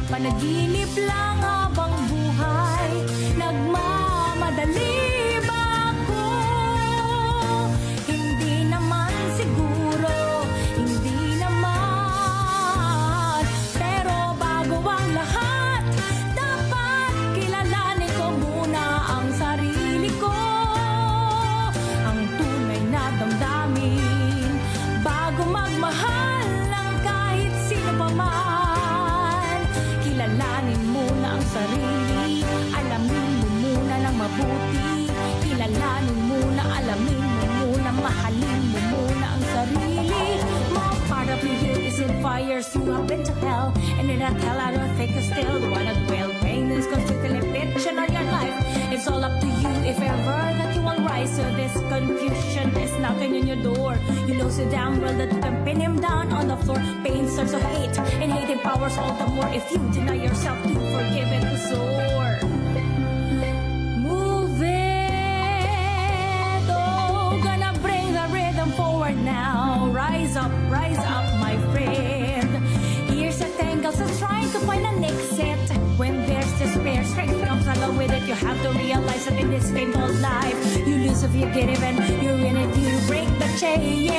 [SPEAKER 11] Panaginip lang habang buhay, nagmamadali ba ako? Hindi naman siguro, hindi naman. Pero bago ang lahat, dapat kilalanin ko muna ang sarili ko. Ang tunay na damdamin, bago magmahal ng kahit sino pa man. Kilalanin muna ang sarili, alamin mo muna ng mabuti. Kilalanin muna, alamin mo muna, mahalin mo muna ang sarili mo. Part of you is in fires, you have been to hell, and in that hell I don't think it's still the one that will. Pain is constantly bitching on your life. It's all up to you if ever that you will rise. So this confusion is knocking on your door. You know so damn well that you can pin him down on the floor. Pain starts to hate, and hate empowers all the more if you deny yourself to forgive and to soar. Move it, oh, gonna bring the rhythm forward now. Rise up, my friend. Here's a tangle that's trying to find an exit. When there's despair, strength comes along with it. You have to realize that in this game called life, you lose if you get even. You're in it, you break the chain.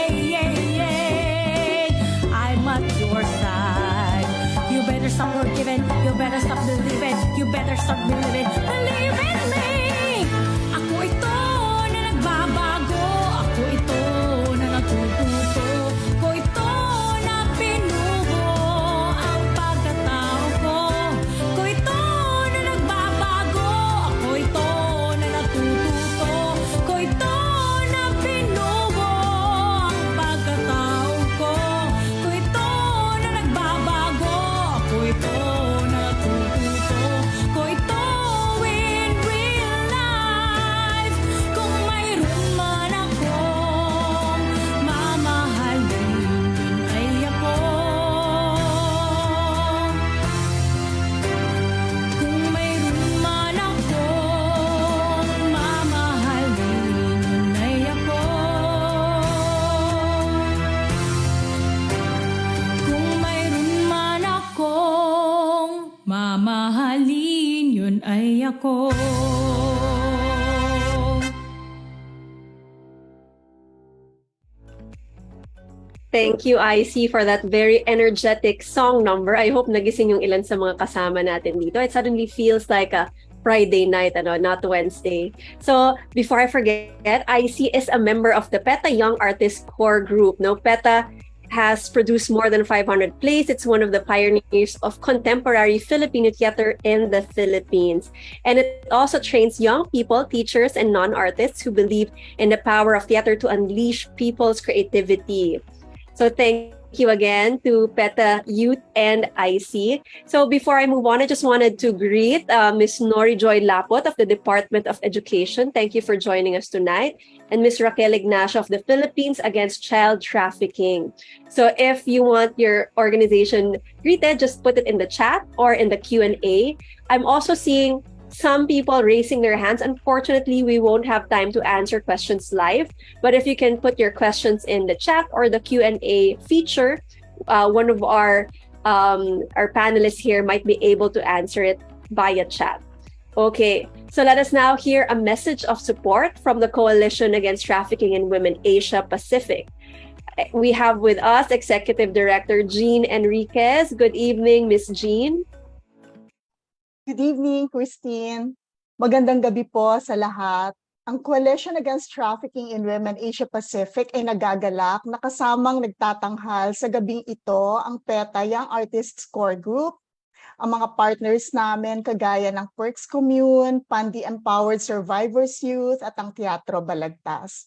[SPEAKER 11] I'm at your side. You better stop forgiving. You better stop believing. You better stop believing. Believe in me. Ako ito na nagbabago. Ako ito na natututo. Ako ito na pinuho ang pagkatao ko. Ako ito na nagbabago. Ako ito na natututo. Ako ito na pinuho ang pagkatao ko. Ako ito na nagbabago. Ako ito na natututo. Ako ito in real life. Kung mayroon man akong mamahalin, ay ako. Kung mayroon man akong mamahalin, ay ako. Kung mayroon man akong mamahalin, yun ay ako.
[SPEAKER 1] Thank you, IC, for that very energetic song number. I hope nagising yung ilan sa mga kasama natin dito. It suddenly feels like a Friday night, not Wednesday. So, before I forget, IC is a member of the PETA Young Artist Core Group. No, PETA has produced more than 500 plays. It's one of the pioneers of contemporary Filipino theater in the Philippines. And it also trains young people, teachers, and non-artists who believe in the power of theater to unleash people's creativity. So thank you again to PETA Youth and IC. So before I move on, I just wanted to greet Ms. Nori Joy Lapot of the Department of Education. Thank you for joining us tonight. And Ms. Raquel Ignacio of the Philippines Against Child Trafficking. So if you want your organization greeted, just put it in the chat or in the Q&A. I'm also seeing some people raising their hands. Unfortunately, we won't have time to answer questions live, but if you can put your questions in the chat or the Q&A feature, one of our panelists here might be able to answer it via chat. Okay, so let us now hear a message of support from the Coalition Against Trafficking in Women Asia Pacific. We have with us Executive Director Jean Enriquez. Good evening, Ms. Jean.
[SPEAKER 12] Good evening, Christine. Magandang gabi po sa lahat. Ang Coalition Against Trafficking in Women Asia Pacific ay nagagalak na kasamang nagtatanghal sa gabing ito ang PETA Young Artists Core Group, ang mga partners namin kagaya ng Perks Commune, Pandi Empowered Survivors Youth at ang Teatro Balagtas.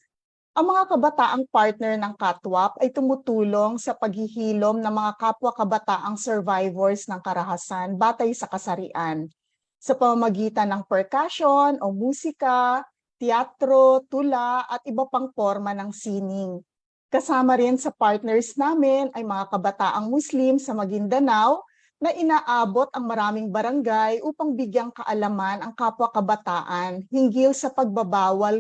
[SPEAKER 12] Ang mga kabataang partner ng CATWAP ay tumutulong sa paghihilom ng mga kapwa kabataang survivors ng karahasan batay sa kasarian sa pamamagitan ng percussion o musika, teatro, tula at iba pang forma ng sining. Kasama rin sa partners namin ay mga kabataang Muslim sa Maguindanao na inaabot ang maraming barangay upang bigyang kaalaman ang kapwa kabataan hinggil sa pagbabawal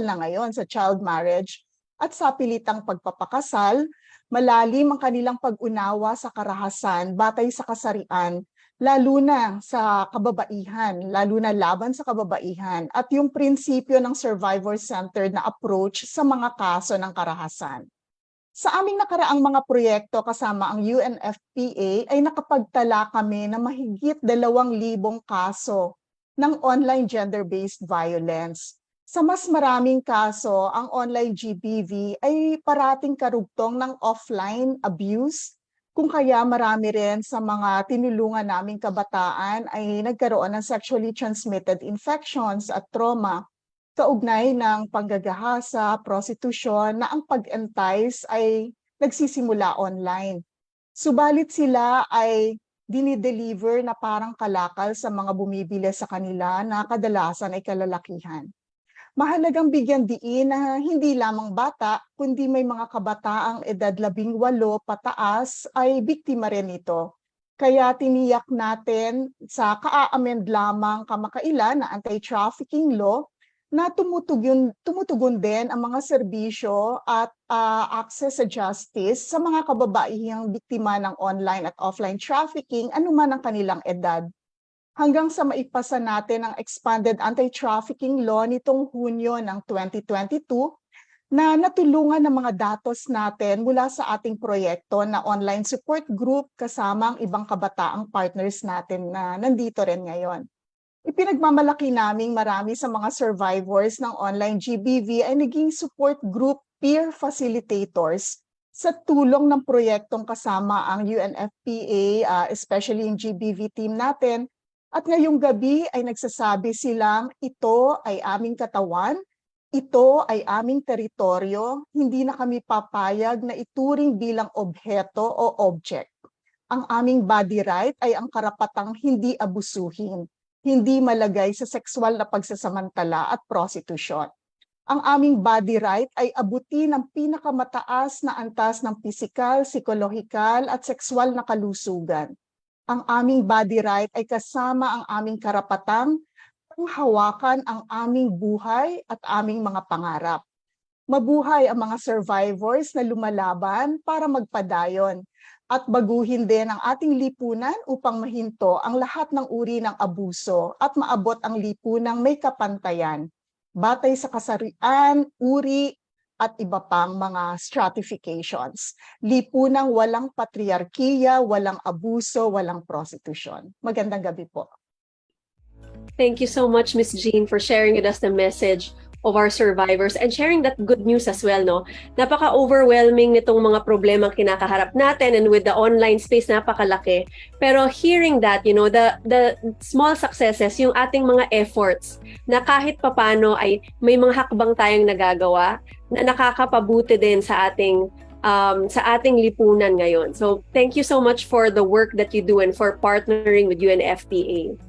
[SPEAKER 12] na ngayon sa child marriage at sa pilitang pagpapakasal, malalim ang kanilang pag-unawa sa karahasan batay sa kasarian, lalo na sa kababaihan, lalo na laban sa kababaihan at yung prinsipyo ng survivor-centered na approach sa mga kaso ng karahasan. Sa aming nakaraang mga proyekto kasama ang UNFPA ay nakapagtala kami ng mahigit 2,000 kaso ng online gender-based violence. Sa mas maraming kaso, ang online GBV ay parating karugtong ng offline abuse, kung kaya marami rin sa mga tinulungan naming kabataan ay nagkaroon ng sexually transmitted infections at trauma, kaugnay ng panggagahasa, prostitusyon na ang pag-entice ay nagsisimula online. Subalit sila ay dinideliver na parang kalakal sa mga bumibili sa kanila na kadalasan ay kalalakihan. Mahalagang bigyan diin na hindi lamang bata, kundi may mga kabataang edad 18 pataas ay biktima rin ito. Kaya tiniyak natin sa ka-amend lamang kamakailan na anti-trafficking law na tumutugon din ang mga serbisyo at access sa justice sa mga kababaihang biktima ng online at offline trafficking anuman ang kanilang edad. Hanggang sa maipasa natin ang expanded anti-trafficking law nitong Hunyo ng 2022 na natulungan ng mga datos natin mula sa ating proyekto na online support group kasama ang ibang kabataang partners natin na nandito rin ngayon. Ipinagmamalaki naming marami sa mga survivors ng online GBV ay naging support group peer facilitators sa tulong ng proyektong kasama ang UNFPA, especially yung GBV team natin. At ngayong gabi ay nagsasabi silang ito ay aming katawan, ito ay aming teritoryo, hindi na kami papayag na ituring bilang obheto o object. Ang aming body right ay ang karapatang hindi abusuhin, hindi malagay sa sexual na pagsasamantala at prostitusyon. Ang aming body right ay abuti ng pinakamataas na antas ng pisikal, psikolohikal at sexual na kalusugan. Ang aming body right ay kasama ang aming karapatang panghawakan ang aming buhay at aming mga pangarap. Mabuhay ang mga survivors na lumalaban para magpadayon at baguhin din ang ating lipunan upang mahinto ang lahat ng uri ng abuso at maabot ang lipunang may kapantayan, batay sa kasarian, uri, at iba pang mga stratifications. Lipunang walang patriarkiya, walang abuso, walang prostitusyon. Magandang gabi po.
[SPEAKER 1] Thank you so much, Ms. Jean, for sharing with us the message of our survivors and sharing that good news as well, no? Napaka-overwhelming nitong mga problemang kinakaharap natin, and with the online space, napakalaki. Pero hearing that, the small successes, yung ating mga efforts, na kahit papano ay may mga hakbang tayong nagagawa na nakakapabuti din sa ating lipunan ngayon. So thank you so much for the work that you do and for partnering with UNFPA.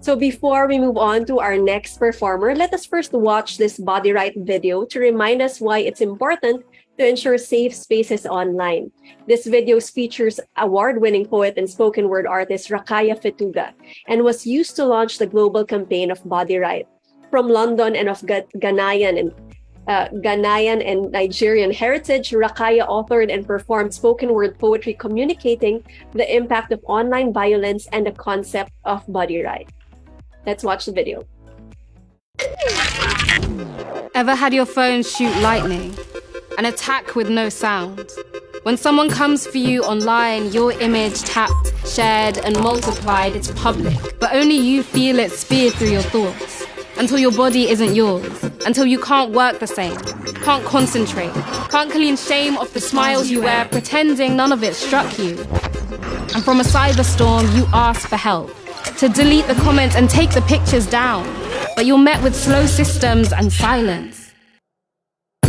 [SPEAKER 1] So before we move on to our next performer, let us first watch this Body Right video to remind us why it's important to ensure safe spaces online. This video features award-winning poet and spoken word artist Rakaya Fetuga and was used to launch the global campaign of Body Right. From London and of Ghanaian and Nigerian heritage, Rakaya authored and performed spoken word poetry communicating the impact of online violence and the concept of body right. Let's watch the video.
[SPEAKER 13] Ever had your phone shoot lightning? An attack with no sound? When someone comes for you online, your image tapped, shared, and multiplied, it's public. But only you feel it spear through your thoughts. Until your body isn't yours. Until you can't work the same. Can't concentrate. Can't clean shame off the smiles you wear, pretending none of it struck you. And from a cyberstorm, you ask for help. To delete the comments and take the pictures down. But you're met with slow systems and silence.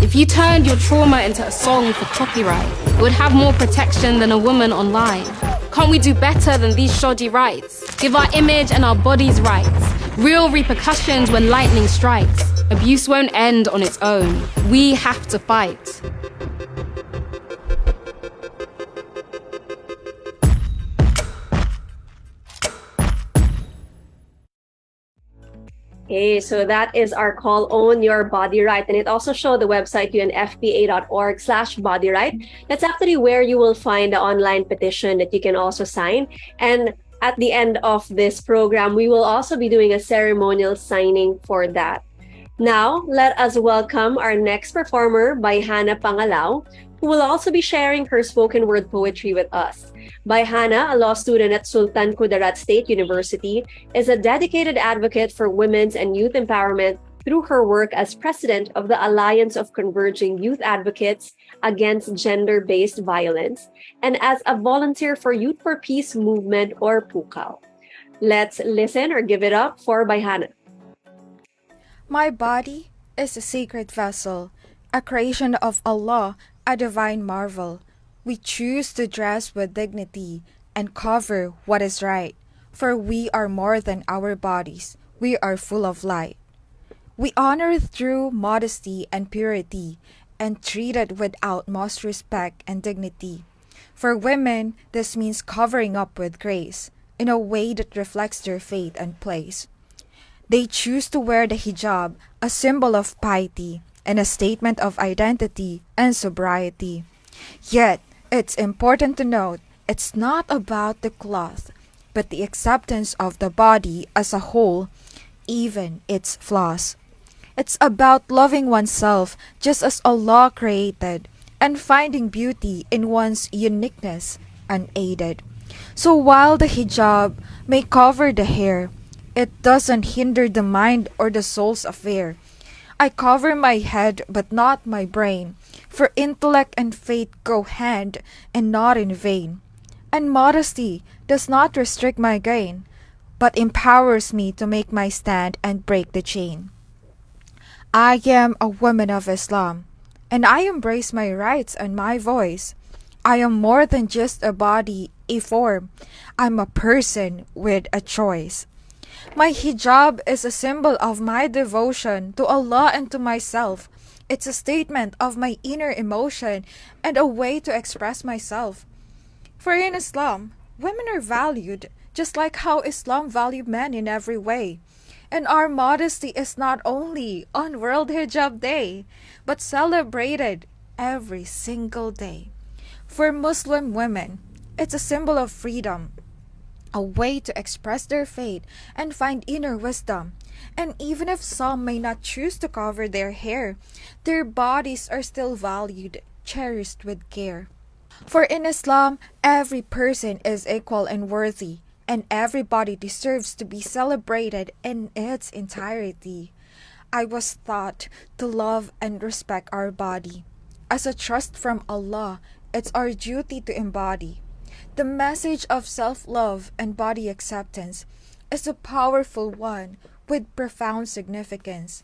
[SPEAKER 13] If you turned your trauma into a song for copyright, it would have more protection than a woman online. Can't we do better than these shoddy rights? Give our image and our bodies rights. Real repercussions when lightning strikes. Abuse won't end on its own. We have to fight.
[SPEAKER 1] Okay, so that is our call, Own Your Body Right. And it also showed the website unfpa.org/bodyright. That's actually where you will find the online petition that you can also sign. And at the end of this program, we will also be doing a ceremonial signing for that. Now, let us welcome our next performer, Hannah Pangalao, who will also be sharing her spoken word poetry with us. Hannah, a law student at Sultan Kudarat State University, is a dedicated advocate for women's and youth empowerment through her work as president of the Alliance of Converging Youth Advocates Against Gender-Based Violence and as a volunteer for Youth for Peace Movement, or PUKAW. Let's listen or give it up for Hannah.
[SPEAKER 14] My body is a sacred vessel, a creation of Allah, a divine marvel. We choose to dress with dignity and cover what is right, for we are more than our bodies. We are full of light. We honor through modesty and purity, and treat it with utmost respect and dignity. For women, this means covering up with grace, in a way that reflects their faith and place. They choose to wear the hijab, a symbol of piety, and a statement of identity and sobriety. Yet, it's important to note, it's not about the cloth, but the acceptance of the body as a whole, even its flaws. It's about loving oneself just as Allah created, and finding beauty in one's uniqueness unaided. So while the hijab may cover the hair, it doesn't hinder the mind or the soul's affair. I cover my head but not my brain, for intellect and faith go hand and not in vain. And modesty does not restrict my gain, but empowers me to make my stand and break the chain. I am a woman of Islam, and I embrace my rights and my voice. I am more than just a body, a form. I'm a person with a choice. My hijab is a symbol of my devotion to Allah and to myself. It's a statement of my inner emotion and a way to express myself. For in Islam, women are valued just like how Islam valued men in every way. And our modesty is not only on World Hijab Day, but celebrated every single day. For Muslim women, it's a symbol of freedom, a way to express their faith and find inner wisdom. And even if some may not choose to cover their hair, their bodies are still valued, cherished with care. For in Islam, every person is equal and worthy, and everybody deserves to be celebrated in its entirety. I was taught to love and respect our body. As a trust from Allah, it's our duty to embody. The message of self-love and body acceptance is a powerful one with profound significance.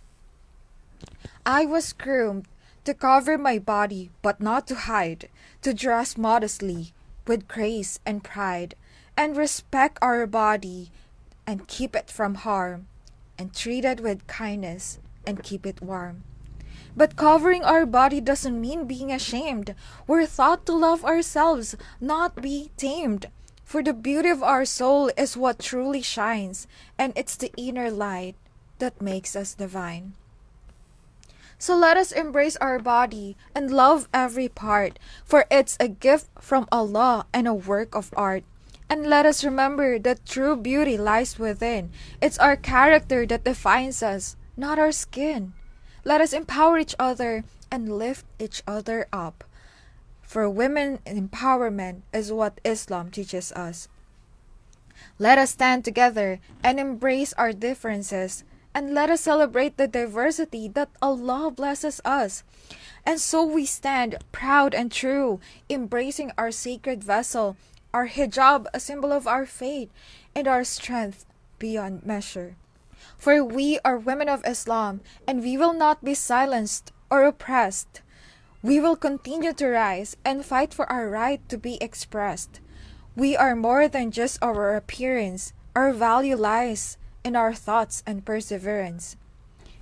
[SPEAKER 14] I was groomed to cover my body but not to hide, to dress modestly, with grace and pride, and respect our body and keep it from harm, and treat it with kindness and keep it warm. But covering our body doesn't mean being ashamed. We're taught to love ourselves, not be tamed. For the beauty of our soul is what truly shines, and it's the inner light that makes us divine. So let us embrace our body and love every part, for it's a gift from Allah and a work of art. And let us remember that true beauty lies within. It's our character that defines us, not our skin. Let us empower each other and lift each other up. For women empowerment is what Islam teaches us. Let us stand together and embrace our differences, and let us celebrate the diversity that Allah blesses us. And so we stand proud and true, embracing our sacred vessel, our hijab, a symbol of our faith, and our strength beyond measure. For we are women of Islam, and we will not be silenced or oppressed. We will continue to rise and fight for our right to be expressed. We are more than just our appearance. Our value lies in our thoughts and perseverance.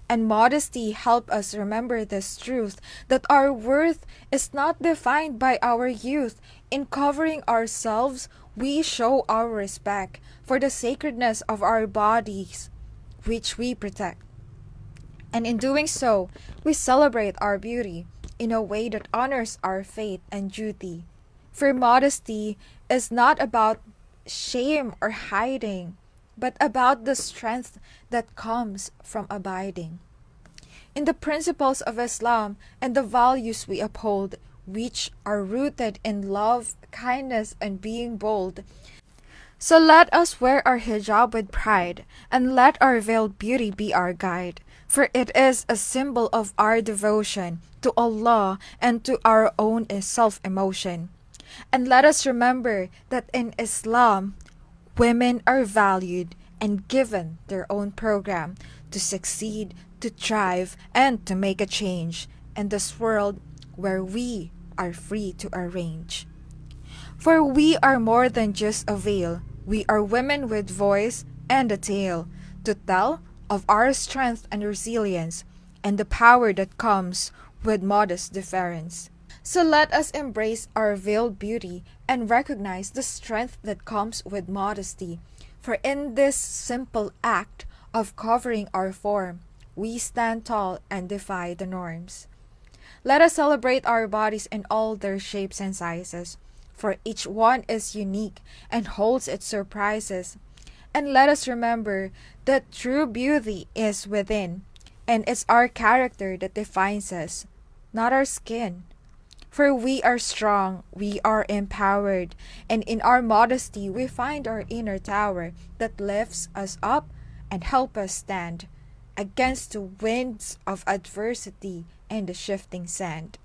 [SPEAKER 14] And modesty help us remember this truth, that our worth is not defined by our youth. In covering ourselves, we show our respect for the sacredness of our bodies, which we protect. And in doing so, we celebrate our beauty in a way that honors our faith and duty. For modesty is not about shame or hiding, but about the strength that comes from abiding in the principles of Islam and the values we uphold, which are rooted in love, kindness, and being bold. So let us wear our hijab with pride, and let our veiled beauty be our guide, for it is a symbol of our devotion to Allah and to our own self-emotion. And let us remember that in Islam, women are valued and given their own program to succeed, to thrive, and to make a change in this world where we are free to arrange. For we are more than just a veil. We are women with voice and a tale to tell of our strength and resilience and the power that comes with modest deference. So let us embrace our veiled beauty and recognize the strength that comes with modesty. For in this simple act of covering our form, we stand tall and defy the norms. Let us celebrate our bodies in all their shapes and sizes, for each one is unique and holds its surprises. And let us remember that true beauty is within, and it's our character that defines us, not our skin. For we are strong, we are empowered, and in our modesty we find our inner tower that lifts us up and help us stand against the winds of adversity and the shifting sand.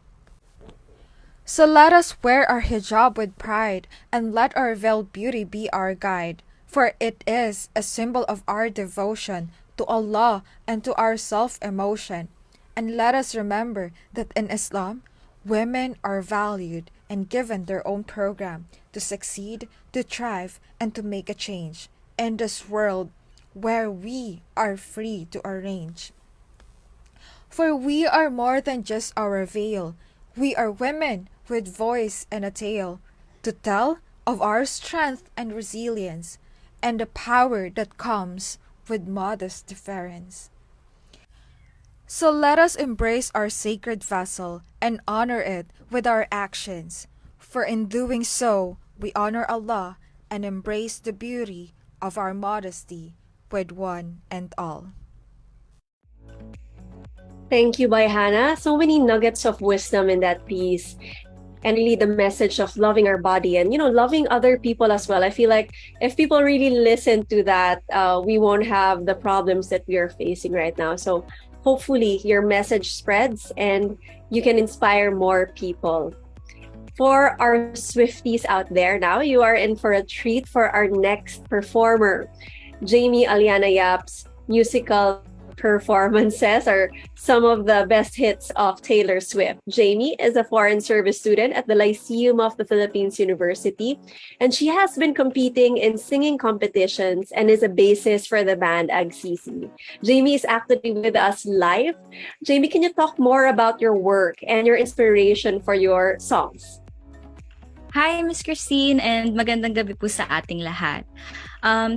[SPEAKER 14] So let us wear our hijab with pride, and let our veiled beauty be our guide, for it is a symbol of our devotion to Allah and to our self-emotion. And let us remember that in Islam, women are valued and given their own program to succeed, to thrive, and to make a change in this world where we are free to arrange. For we are more than just our veil. We are women with voice and a tale to tell of our strength and resilience and the power that comes with modest deference. So let us embrace our sacred vessel and honor it with our actions, for in doing so, we honor Allah and embrace the beauty of our modesty with one and all.
[SPEAKER 1] Thank you, Hannah. So many nuggets of wisdom in that piece. And really the message of loving our body and, loving other people as well. I feel like if people really listen to that, we won't have the problems that we are facing right now. So hopefully your message spreads and you can inspire more people. For our Swifties out there now, you are in for a treat for our next performer. Jamie Aliana Yap's musical performances are some of the best hits of Taylor Swift. Jamie is a foreign service student at the Lyceum of the Philippines University, and she has been competing in singing competitions and is a bassist for the band AGCC. Jamie is actually with us live. Jamie, can you talk more about your work and your inspiration for your songs?
[SPEAKER 15] Hi, Miss Christine, and magandang gabi po sa ating lahat.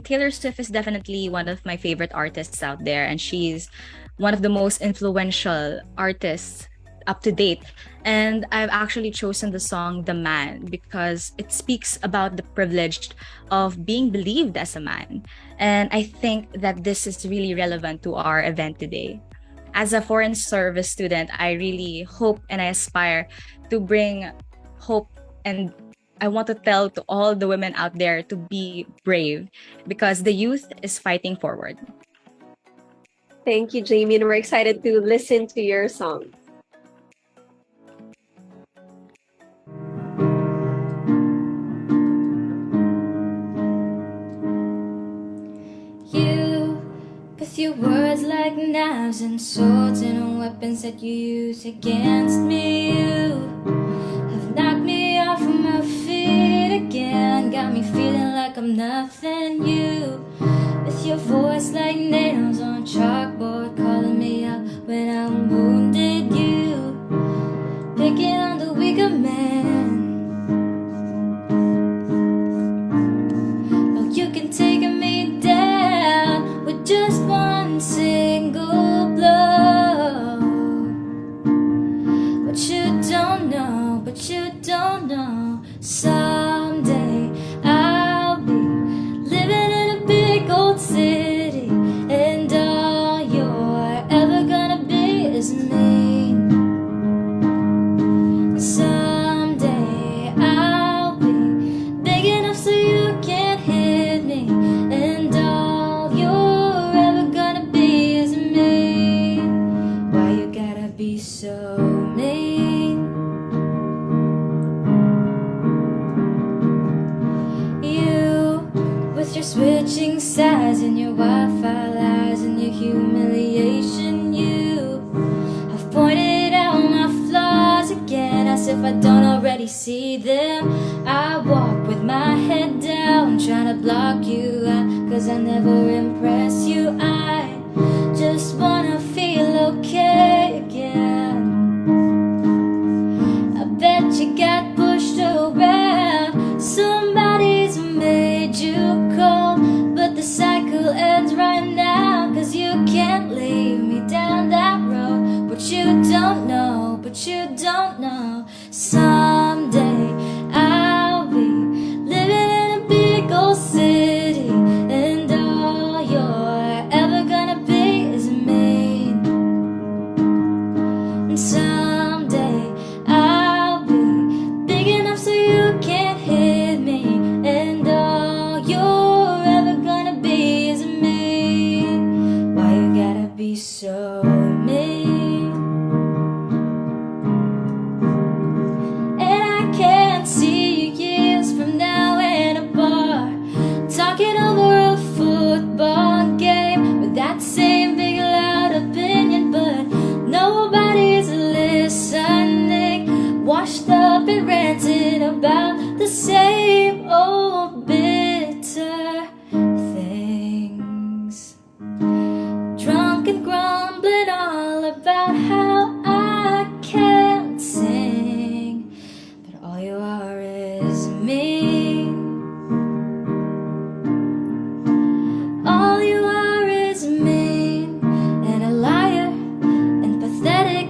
[SPEAKER 15] Taylor Swift is definitely one of my favorite artists out there, and she's one of the most influential artists up to date. And I've actually chosen the song The Man because it speaks about the privilege of being believed as a man. And I think that this is really relevant to our event today. As a foreign service student, I really hope and I aspire to bring hope, and I want to tell to all the women out there to be brave because the youth is fighting forward.
[SPEAKER 1] Thank you, Jamie, and we're excited to listen to your song.
[SPEAKER 16] You, with your words like knives and swords and weapons that you use against me, you have knocked me off my feet again, got me feeling like I'm nothing. You, with your voice like nails on chalkboard, calling me out when I'm wounded. You, picking on the weaker man. Well, you can take me down with just one single blow. But you don't know, someday I'll be living in a big old city, and all you're ever gonna be is me. Someday I'll be big enough so you can't hit me, and all you're ever gonna be is me. Why you gotta be so mean? With your switching sides and your Wi-Fi lies and your humiliation, you have pointed out my flaws again, as if I don't already see them. I walk with my head down, trying to block you out, cause I never impress you. I just wanna feel okay again. I bet you got pushed around, somebody's made you cold, but the cycle ends right now, cause you can't leave me down that road. But you don't know, someday I'll be living in a big old city, and all you're ever gonna be is me. And someday I'll be big enough so you can't hit me, and all you're ever gonna be is me. Why you gotta be so mean? And I can't see you years from now in a bar, talking over a football game with that same big loud opinion, but nobody's listening, washed up and ranting about the same old bitter things, drunk and grumbling all about how I can't sing, but all you are is me. All you are is mean, and a liar, and pathetic,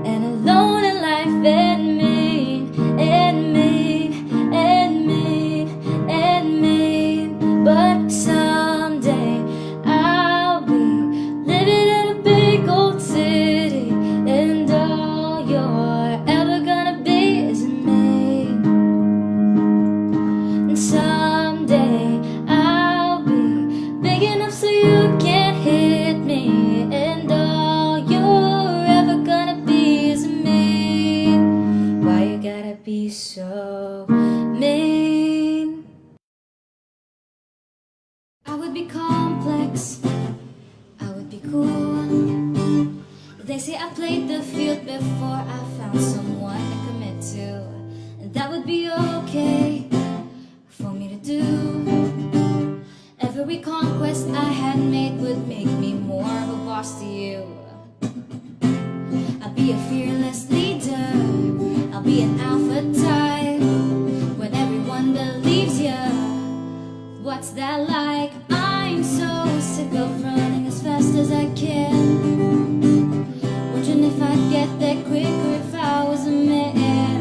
[SPEAKER 16] and alone in life, and mean, and mean, and be so mean. I would be complex, I would be cool. They say I played the field before I found someone to commit to, and that would be okay for me to do. Every conquest I had made would make me more of a boss to you. I'll be a fearless leader, I'll be an alpha type. When everyone believes ya, what's that like? I'm so sick of running as fast as I can. Wondering if I'd get there quicker if I was a man.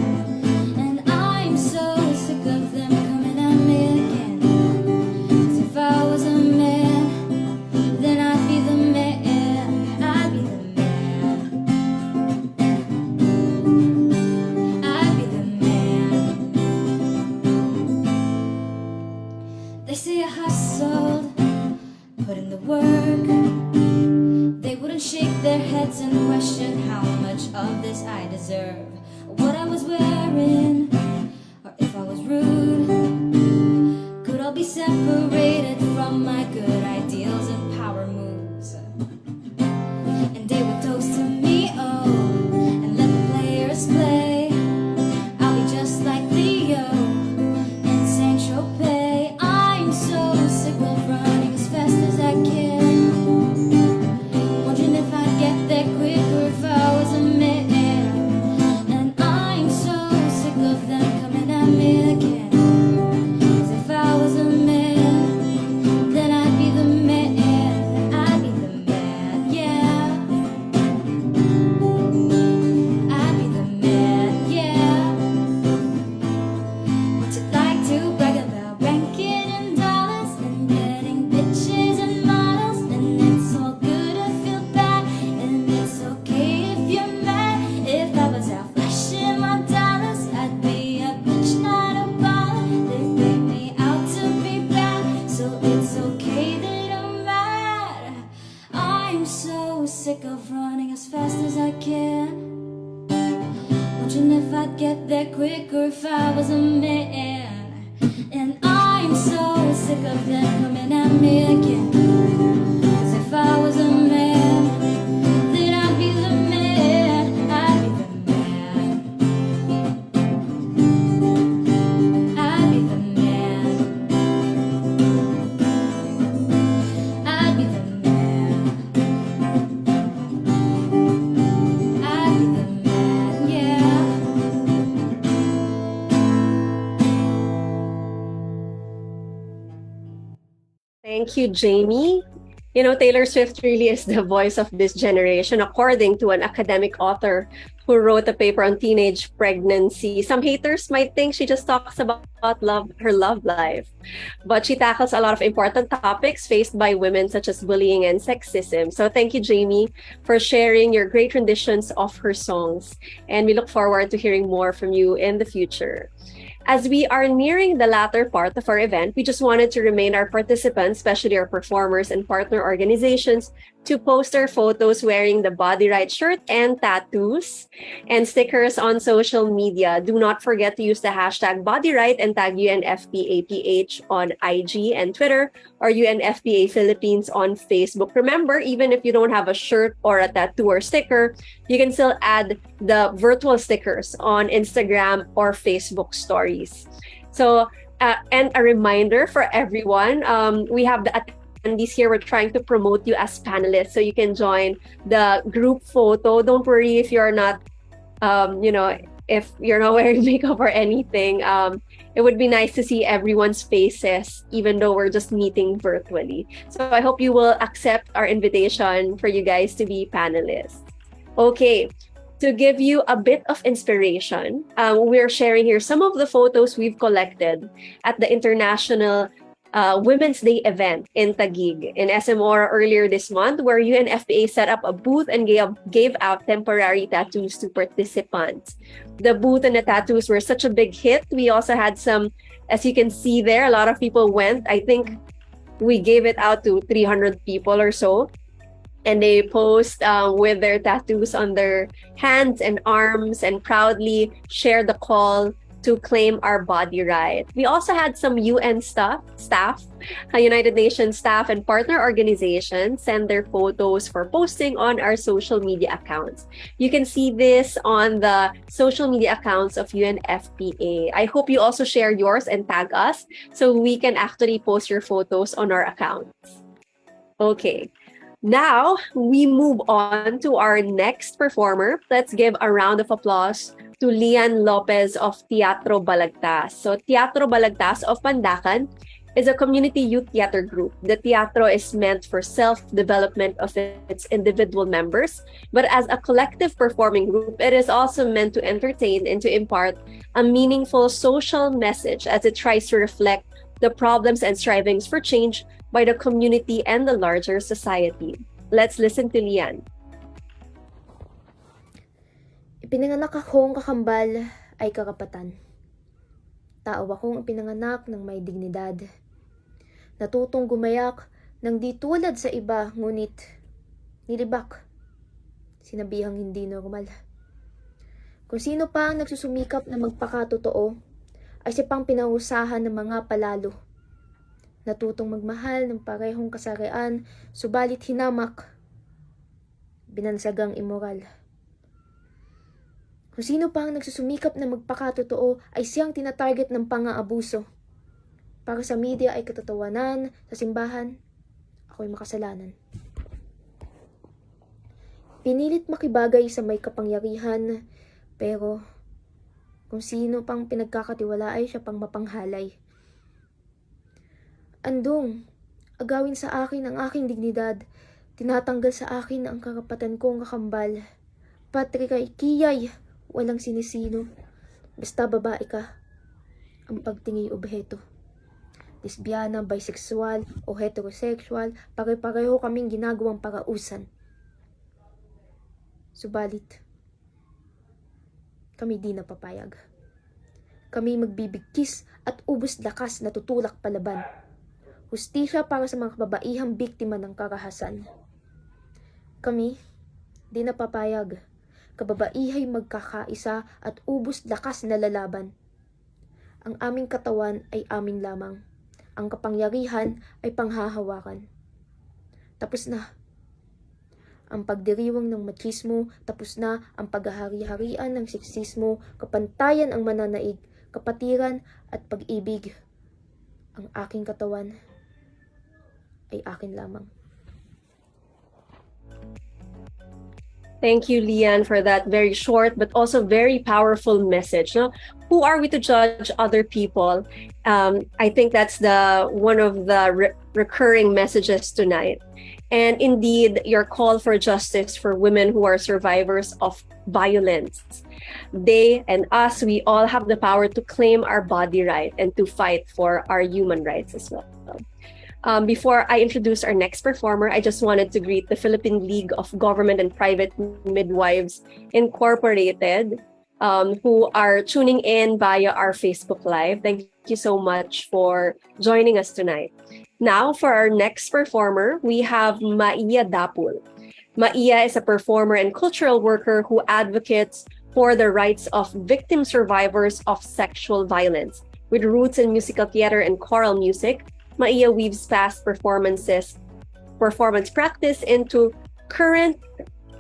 [SPEAKER 16] And I'm so sick of them coming at me again. 'Cause if I was a man, then I'd be the man. I'd be the man. I'd be the man. They say I hustled, put in the work. They wouldn't shake their heads and question how much of this I deserve, or what I was wearing, or if I was rude. Could all be separated from my good ideals and power moves. And they would toast to me, oh, and let the players play. I'll be just like Leo and Saint Tropez. I'm so sick of running as fast as I can. Wondering if I'd get there quicker if I was a man. And I'm so sick of them coming at me again. 'Cause if I was a man, then I'd be the man. I'd be the man, yeah. I'd be the man, yeah. Would you like to brag about ranking in dollars and getting bitches and models? And it's all good to feel bad, and it's okay if you're mad. If I was out flashing my dollars, I'd be a bitch, not a baller. They pay me out to be bad, so it's okay that I'm mad. I'm so sick of running as fast as I can. Wondering if I'd get there quicker if I was a man. And I'm so sick of them coming at me again. 'Cause if I was a man, then I'd be the man. I'd be the man. I'd be the man. I'd be the man. I'd be the man, yeah.
[SPEAKER 1] Thank you, Jamie. You know, Taylor Swift really is the voice of this generation, according to an academic author who wrote a paper on teenage pregnancy. Some haters might think she just talks about love, her love life, but she tackles a lot of important topics faced by women, such as bullying and sexism. So thank you, Jamie, for sharing your great renditions of her songs. And we look forward to hearing more from you in the future. As we are nearing the latter part of our event, we just wanted to remind our participants, especially our performers and partner organizations, to post their photos wearing the Body Right shirt and tattoos and stickers on social media. Do not forget to use the hashtag Body Right and tag UNFPAPH on IG and Twitter, or UNFPA Philippines on Facebook. Remember, even if you don't have a shirt or a tattoo or sticker, you can still add the virtual stickers on Instagram or Facebook stories. So, and a reminder for everyone, we have the attendees here. We're trying to promote you as panelists, so you can join the group photo. Don't worry if you're not, if you're not wearing makeup or anything. It would be nice to see everyone's faces, even though we're just meeting virtually. So I hope you will accept our invitation for you guys to be panelists. Okay, to give you a bit of inspiration, we're sharing here some of the photos we've collected at the International Women's Day event in Taguig in SMOR earlier this month, where UNFPA set up a booth and gave out temporary tattoos to participants. The booth and the tattoos were such a big hit. We also had some, as you can see there, a lot of people went. I think we gave it out to 300 people or so. and they post with their tattoos on their hands and arms and proudly share the call to claim our body right. We also had some UN staff, United Nations staff and partner organizations send their photos for posting on our social media accounts. You can see this on the social media accounts of UNFPA. I hope you also share yours and tag us so we can actually post your photos on our accounts. Okay. Now we move on to our next performer. Let's give a round of applause to Lian Lopez of Teatro Balagtas. So Teatro Balagtas of Pandacan is a community youth theater group. The teatro is meant for self-development of its individual members, but as a collective performing group, it is also meant to entertain and to impart a meaningful social message as it tries to reflect the problems and strivings for change by the community and the larger society. Let's listen to Lian.
[SPEAKER 17] Ipinanganak akong kakambal ay karapatan. Tao akong ipinanganak ng may dignidad. Natutong gumayak ng di tulad sa iba, ngunit nilibak. Sinabihang hindi normal. Kung sino pa ang nagsusumikap na magpakatotoo, ay siya pang pinahusahan ng mga palalo. Natutong magmahal ng parehong kasarian, subalit hinamak, binansagang immoral. Kung sino pa ang nagsusumikap na magpakatotoo ay siyang tinatarget ng pang-aabuso. Para sa media ay katatawanan, sa simbahan, ako'y makasalanan. Pinilit makibagay sa may kapangyarihan, pero kung sino pang pinagkakatiwala ay siya pang mapanghalay. Andong, agawin sa akin ang aking dignidad, tinatanggal sa akin ang karapatan kong kakambal. Patrika ikiyay, walang sinisino, basta babae ka, ang pagtingin obheto. Lesbiana, bisexual o heterosexual, pare-pareho kaming ginagawang parausan. Subalit, kami di napapayag. Kami magbibigkis at ubos lakas na tutulak palaban. Hustisya para sa mga kababaihang biktima ng karahasan. Kami di napapayag. Kababaihay magkakaisa at ubos lakas na lalaban. Ang aming katawan ay amin lamang. Ang kapangyarihan ay panghahawakan. Tapos na ang pagdiriwang ng machismo, tapos na ang paghahari-harian ng seksismo, kapantayan ang mananaig, kapatiran at pag-ibig. Ang aking katawan ay akin lamang.
[SPEAKER 1] Thank you, Lian, for that very short but also very powerful message. No? Who are we to judge other people? I think that's one of the recurring messages tonight. And indeed, your call for justice for women who are survivors of violence. They and us, we all have the power to claim our body right and to fight for our human rights as well. Before I introduce our next performer, I just wanted to greet the Philippine League of Government and Private Midwives Incorporated, who are tuning in via our Facebook Live. Thank you so much for joining us tonight. Now, for our next performer, we have Maia Dapul. Maia is a performer and cultural worker who advocates for the rights of victim survivors of sexual violence. With roots in musical theater and choral music, Maia weaves past performance practice into current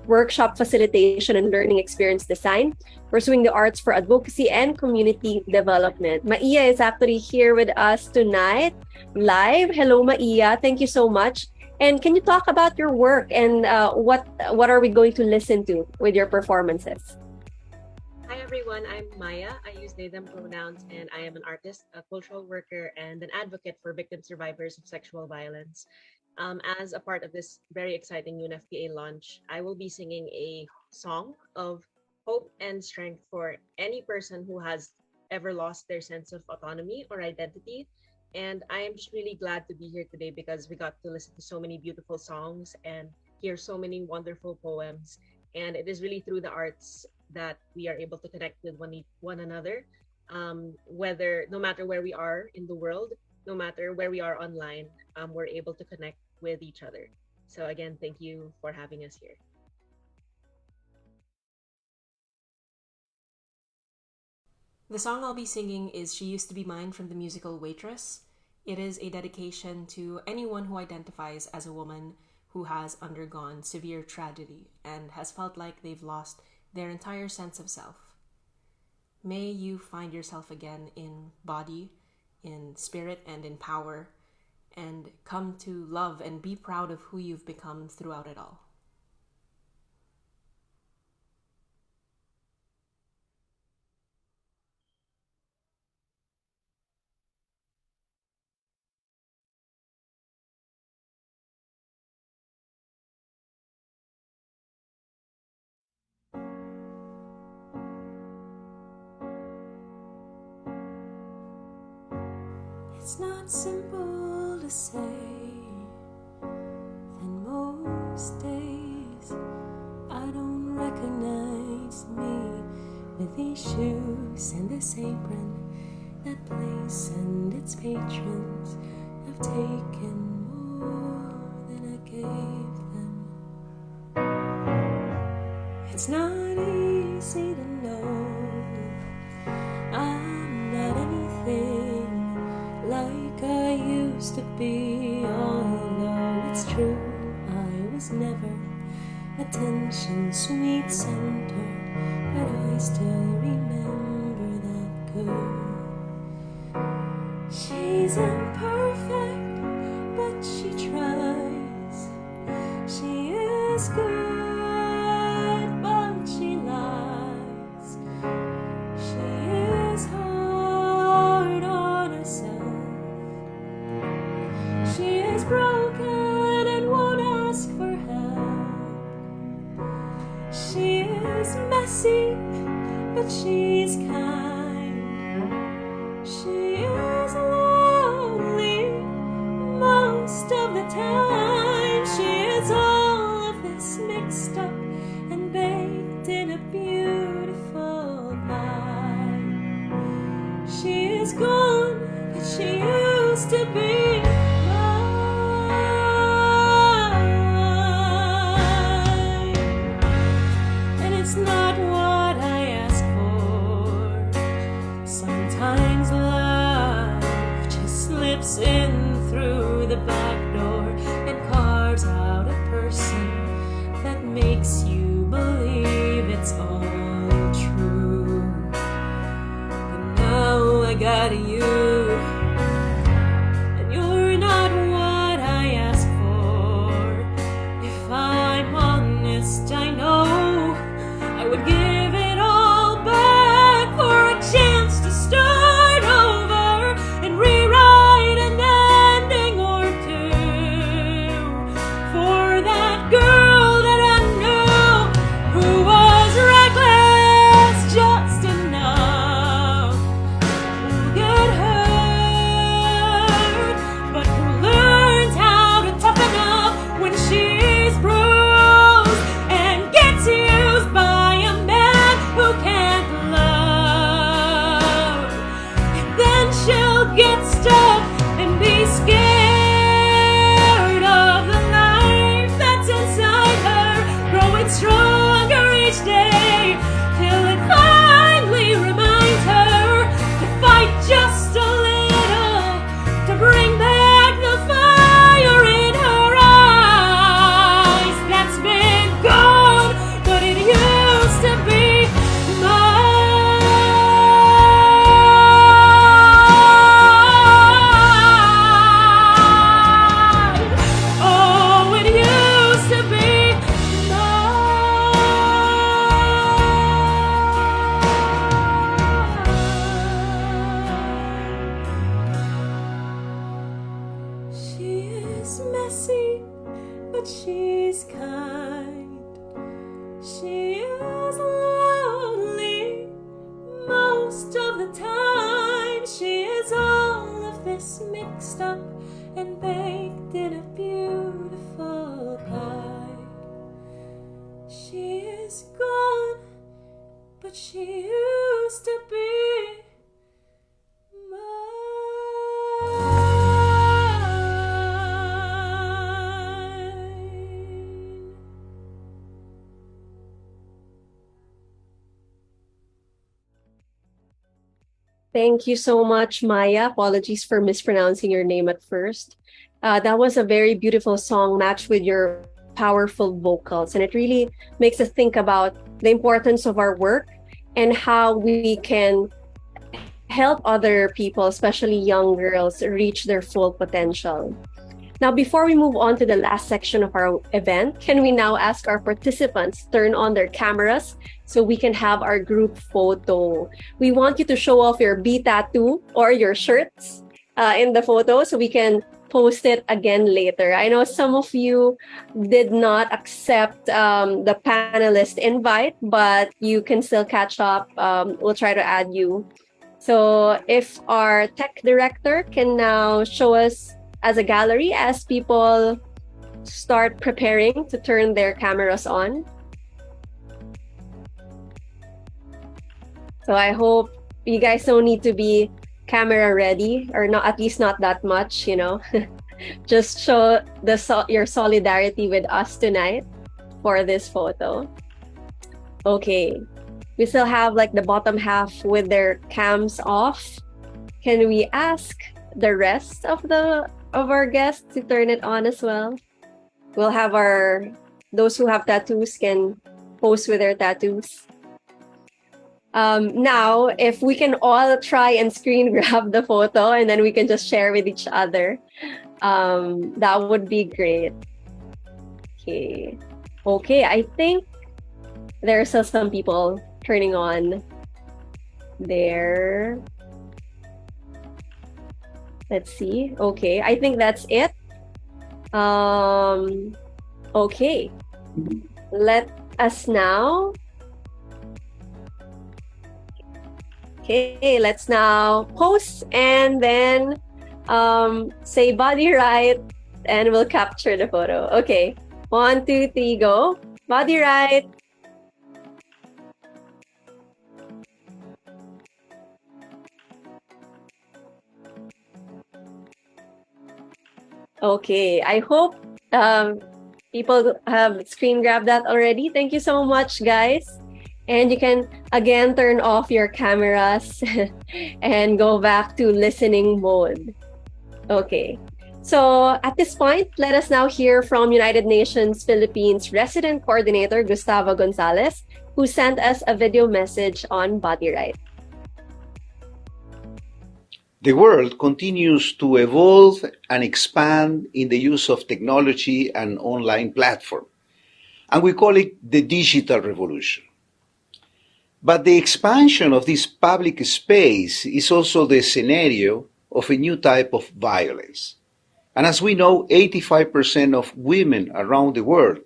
[SPEAKER 1] workshop facilitation and learning experience design, pursuing the arts for advocacy and community development. Maia is actually here with us tonight, live. Hello, Maia. Thank you so much. And can you talk about your work and what are we going to listen to with your performances?
[SPEAKER 18] Hi everyone, I'm Maya. I use they, them pronouns, and I am an artist, a cultural worker, and an advocate for victim survivors of sexual violence. As a part of this very exciting UNFPA launch, I will be singing a song of hope and strength for any person who has ever lost their sense of autonomy or identity. And I am just really glad to be here today because we got to listen to so many beautiful songs and hear so many wonderful poems. And it is really through the arts that we are able to connect with one another, no matter where we are in the world, no matter where we are online, we're able to connect with each other. So again, thank you for having us here.
[SPEAKER 19] The song I'll be singing is She Used to Be Mine from the musical Waitress. It is a dedication to anyone who identifies as a woman who has undergone severe tragedy and has felt like they've lost their entire sense of self. May you find yourself again in body, in spirit, and in power, and come to love and be proud of who you've become throughout it all. It's not simple to say that most days I don't recognize me with these shoes and this apron. That place and its patrons have taken more than I gave them. It's not easy to know I'm not anything like I used to be, although it's true I was never attention sweet center, but I still remember that girl. She's imperfect, but she tries. She is good, but she lies. She is hard on herself. She is broken and won't ask for help. She is messy, but she's kind. She is lonely most of the time. She is all of this mixed up and baked in a beautiful pie. She is gone, but she used to be mine. And it's not what I asked for. Sometimes love just slips in through the back door and carves out a person that makes you believe it's all true. But now I got you, and you're not what I asked for. If I'm honest, I know I would give it all back for a chance to start over and rewrite an ending or two for that girl that I knew who was reckless just enough to get hurt, but who learned how to toughen up when she's bruised and gets used by a man who can't love. And then she'll get stuck and be scared of the life that's inside her, growing stronger each day till it finally reminds her to fight just a little, to bring back the fire in her eyes that's been gone, but it used to be mine. Oh, it used to be mine. She is messy, but she's kind. She is lonely most of the time. She is all of this mixed up and baked in a beautiful pie. She is gone, but she used to be mine.
[SPEAKER 1] Thank you so much, Maya. Apologies for mispronouncing your name at first. That was a very beautiful song matched with your powerful vocals. And it really makes us think about the importance of our work and how we can help other people, especially young girls, reach their full potential. Now, before we move on to the last section of our event, can we now ask our participants to turn on their cameras so we can have our group photo? We want you to show off your B tattoo or your shirts in the photo so we can post it again later. I know some of you did not accept the panelist invite, but you can still catch up. We'll try to add you. So if our tech director can now show us as a gallery as people start preparing to turn their cameras on. So I hope you guys don't need to be camera ready, or not, at least not that much, you know. Just show your solidarity with us tonight for this photo. Okay, we still have like the bottom half with their cams off. Can we ask the rest of our guests to turn it on as well? We'll have those who have tattoos can pose with their tattoos. Now, if we can all try and screen grab the photo and then we can just share with each other, that would be great. Okay, I think there are still some people turning on their... Let's see. Okay, I think that's it. Okay. Let us now... Okay, let's now pose and then say body right and we'll capture the photo. Okay, 1, 2, 3, go. Body right. Okay, I hope people have screen grabbed that already. Thank you so much, guys. And you can again turn off your cameras and go back to listening mode. Okay, so at this point, let us now hear from United Nations Philippines Resident Coordinator Gustavo Gonzalez, who sent us a video message on body right.
[SPEAKER 20] The world continues to evolve and expand in the use of technology and online platform, and we call it the digital revolution. But the expansion of this public space is also the scenario of a new type of violence. And as we know, 85% of women around the world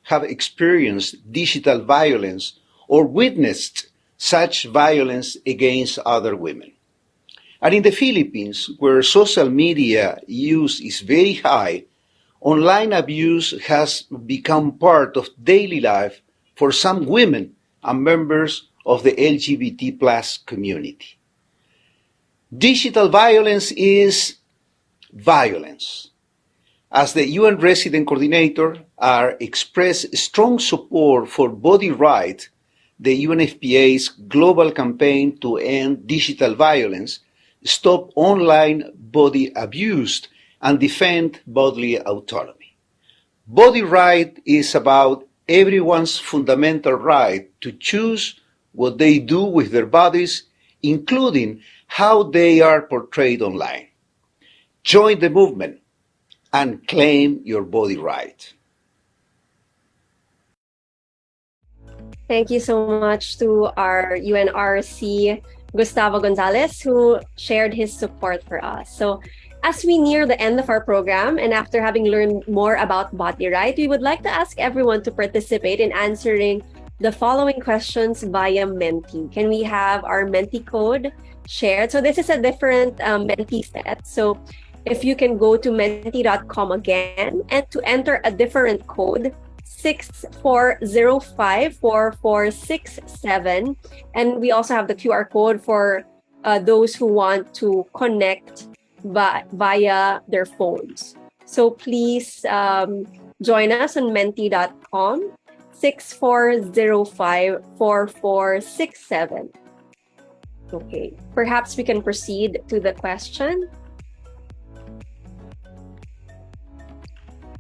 [SPEAKER 20] have experienced digital violence or witnessed such violence against other women. And in the Philippines, where social media use is very high, online abuse has become part of daily life for some women and members of the LGBT plus community. Digital violence is violence. As the UN Resident Coordinator, I express strong support for Body Right, the UNFPA's global campaign to end digital violence, stop online body abuse, and defend bodily autonomy. Body right is about everyone's fundamental right to choose what they do with their bodies, including how they are portrayed online. Join the movement and claim your body right.
[SPEAKER 1] Thank you so much to our UNRC Gustavo Gonzalez, who shared his support for us. So as we near the end of our program, and after having learned more about body right, we would like to ask everyone to participate in answering the following questions via Menti. Can we have our Menti code shared? So this is a different Menti set. So if you can go to menti.com again and to enter a different code, 64054467, and we also have the QR code for those who want to connect via their phones. So please join us on menti.com, 64054467. Okay, perhaps we can proceed to the question.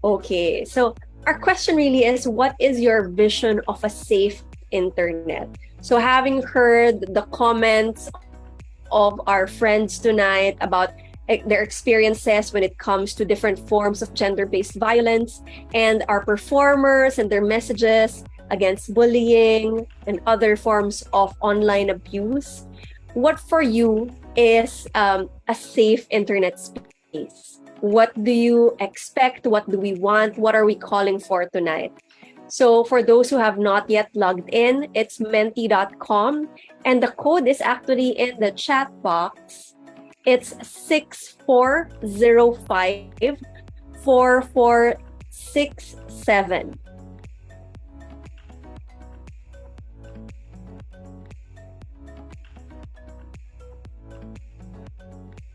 [SPEAKER 1] Okay, so our question really is, what is your vision of a safe internet? So having heard the comments of our friends tonight about their experiences when it comes to different forms of gender-based violence, and our performers and their messages against bullying and other forms of online abuse, what for you is a safe internet space? What do you expect? What do we want? What are we calling for tonight? So for those who have not yet logged in, it's menti.com, and the code is actually in the chat box. It's 6405 4467.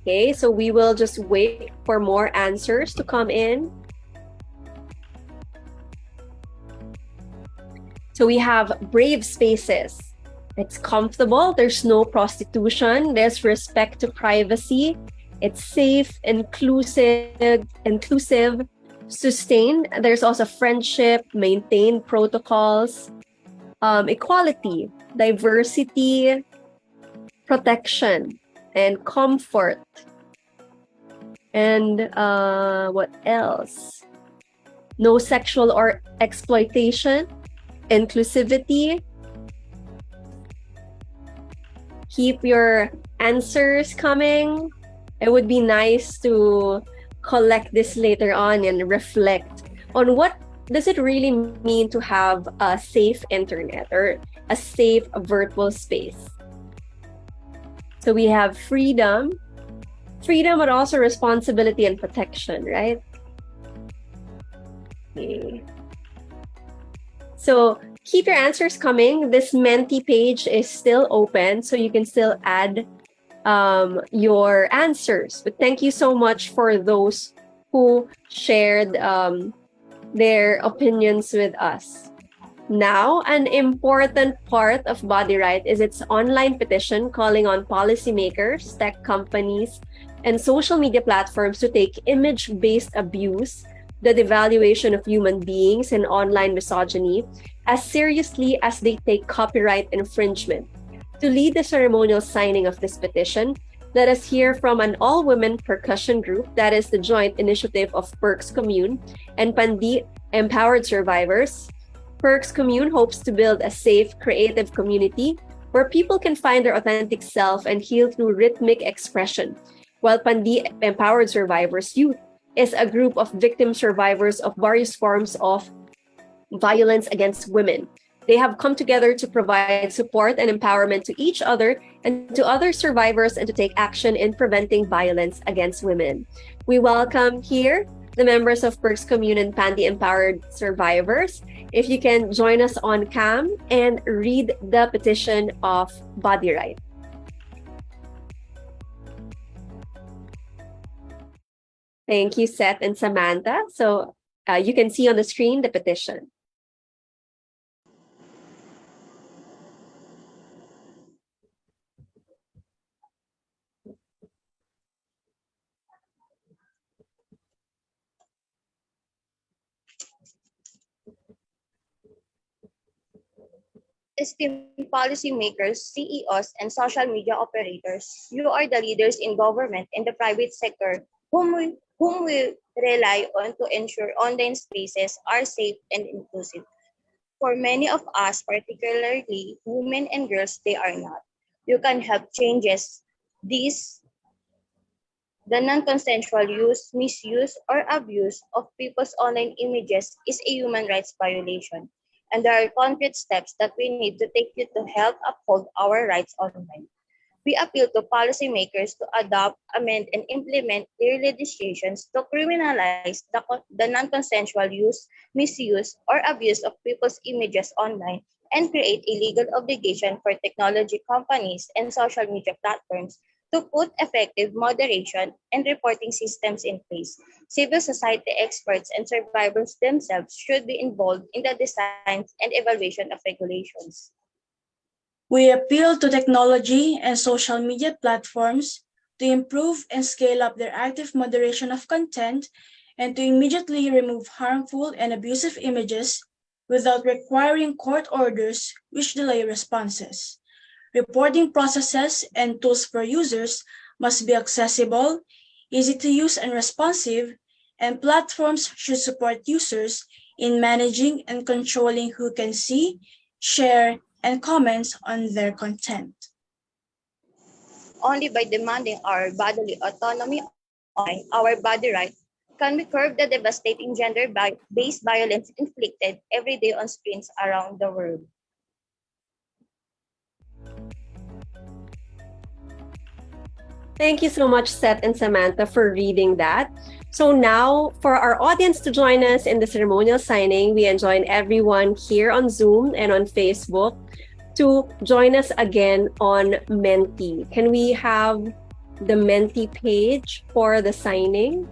[SPEAKER 1] Okay, so we will just wait for more answers to come in. So we have brave spaces. It's comfortable. There's no prostitution. There's respect to privacy. It's safe, inclusive, sustained. There's also friendship, maintained protocols, equality, diversity, protection, and comfort. And what else? No sexual or exploitation, inclusivity. Keep your answers coming. It would be nice to collect this later on and reflect on what does it really mean to have a safe internet or a safe virtual space. So we have freedom, but also responsibility and protection, right? Okay. So keep your answers coming. This Menti page is still open, so you can still add your answers. But thank you so much for those who shared their opinions with us. Now, an important part of Body Right is its online petition calling on policymakers, tech companies, and social media platforms to take image-based abuse, the devaluation of human beings, and online misogyny as seriously as they take copyright infringement. To lead the ceremonial signing of this petition, let us hear from an all-women percussion group that is the joint initiative of Perks Commune and Pandi Empowered Survivors. Perks Commune hopes to build a safe, creative community where people can find their authentic self and heal through rhythmic expression, while Pandi Empowered Survivors Youth is a group of victim survivors of various forms of violence against women. They have come together to provide support and empowerment to each other and to other survivors and to take action in preventing violence against women. We welcome here the members of Perks Commune and Pandi Empowered Survivors. If you can join us on cam and read the petition of Body Right. Thank you, Seth and Samantha. So you can see on the screen the petition.
[SPEAKER 21] Esteemed policymakers, CEOs, and social media operators, you are the leaders in government and the private sector whom we rely on to ensure online spaces are safe and inclusive. For many of us, particularly women and girls, they are not. You can help changes these the non-consensual use, misuse, or abuse of people's online images is a human rights violation, and there are concrete steps that we need to take to help uphold our rights online. We appeal to policymakers to adopt, amend, and implement clear legislations to criminalize the non-consensual use, misuse, or abuse of people's images online and create a legal obligation for technology companies and social media platforms to put effective moderation and reporting systems in place. Civil society experts and survivors themselves should be involved in the design and evaluation of regulations.
[SPEAKER 2] We appeal to technology and social media platforms to improve and scale up their active moderation of content and to immediately remove harmful and abusive images without requiring court orders which delay responses. Reporting processes and tools for users must be accessible, easy to use and responsive, and platforms should support users in managing and controlling who can see, share, and comment on their content.
[SPEAKER 21] Only by demanding our bodily autonomy online, our body right, can we curb the devastating gender-based violence inflicted every day on screens around the world.
[SPEAKER 1] Thank you so much, Seth and Samantha, for reading that. So now, for our audience to join us in the ceremonial signing, we enjoin everyone here on Zoom and on Facebook to join us again on Menti. Can we have the Menti page for the signing?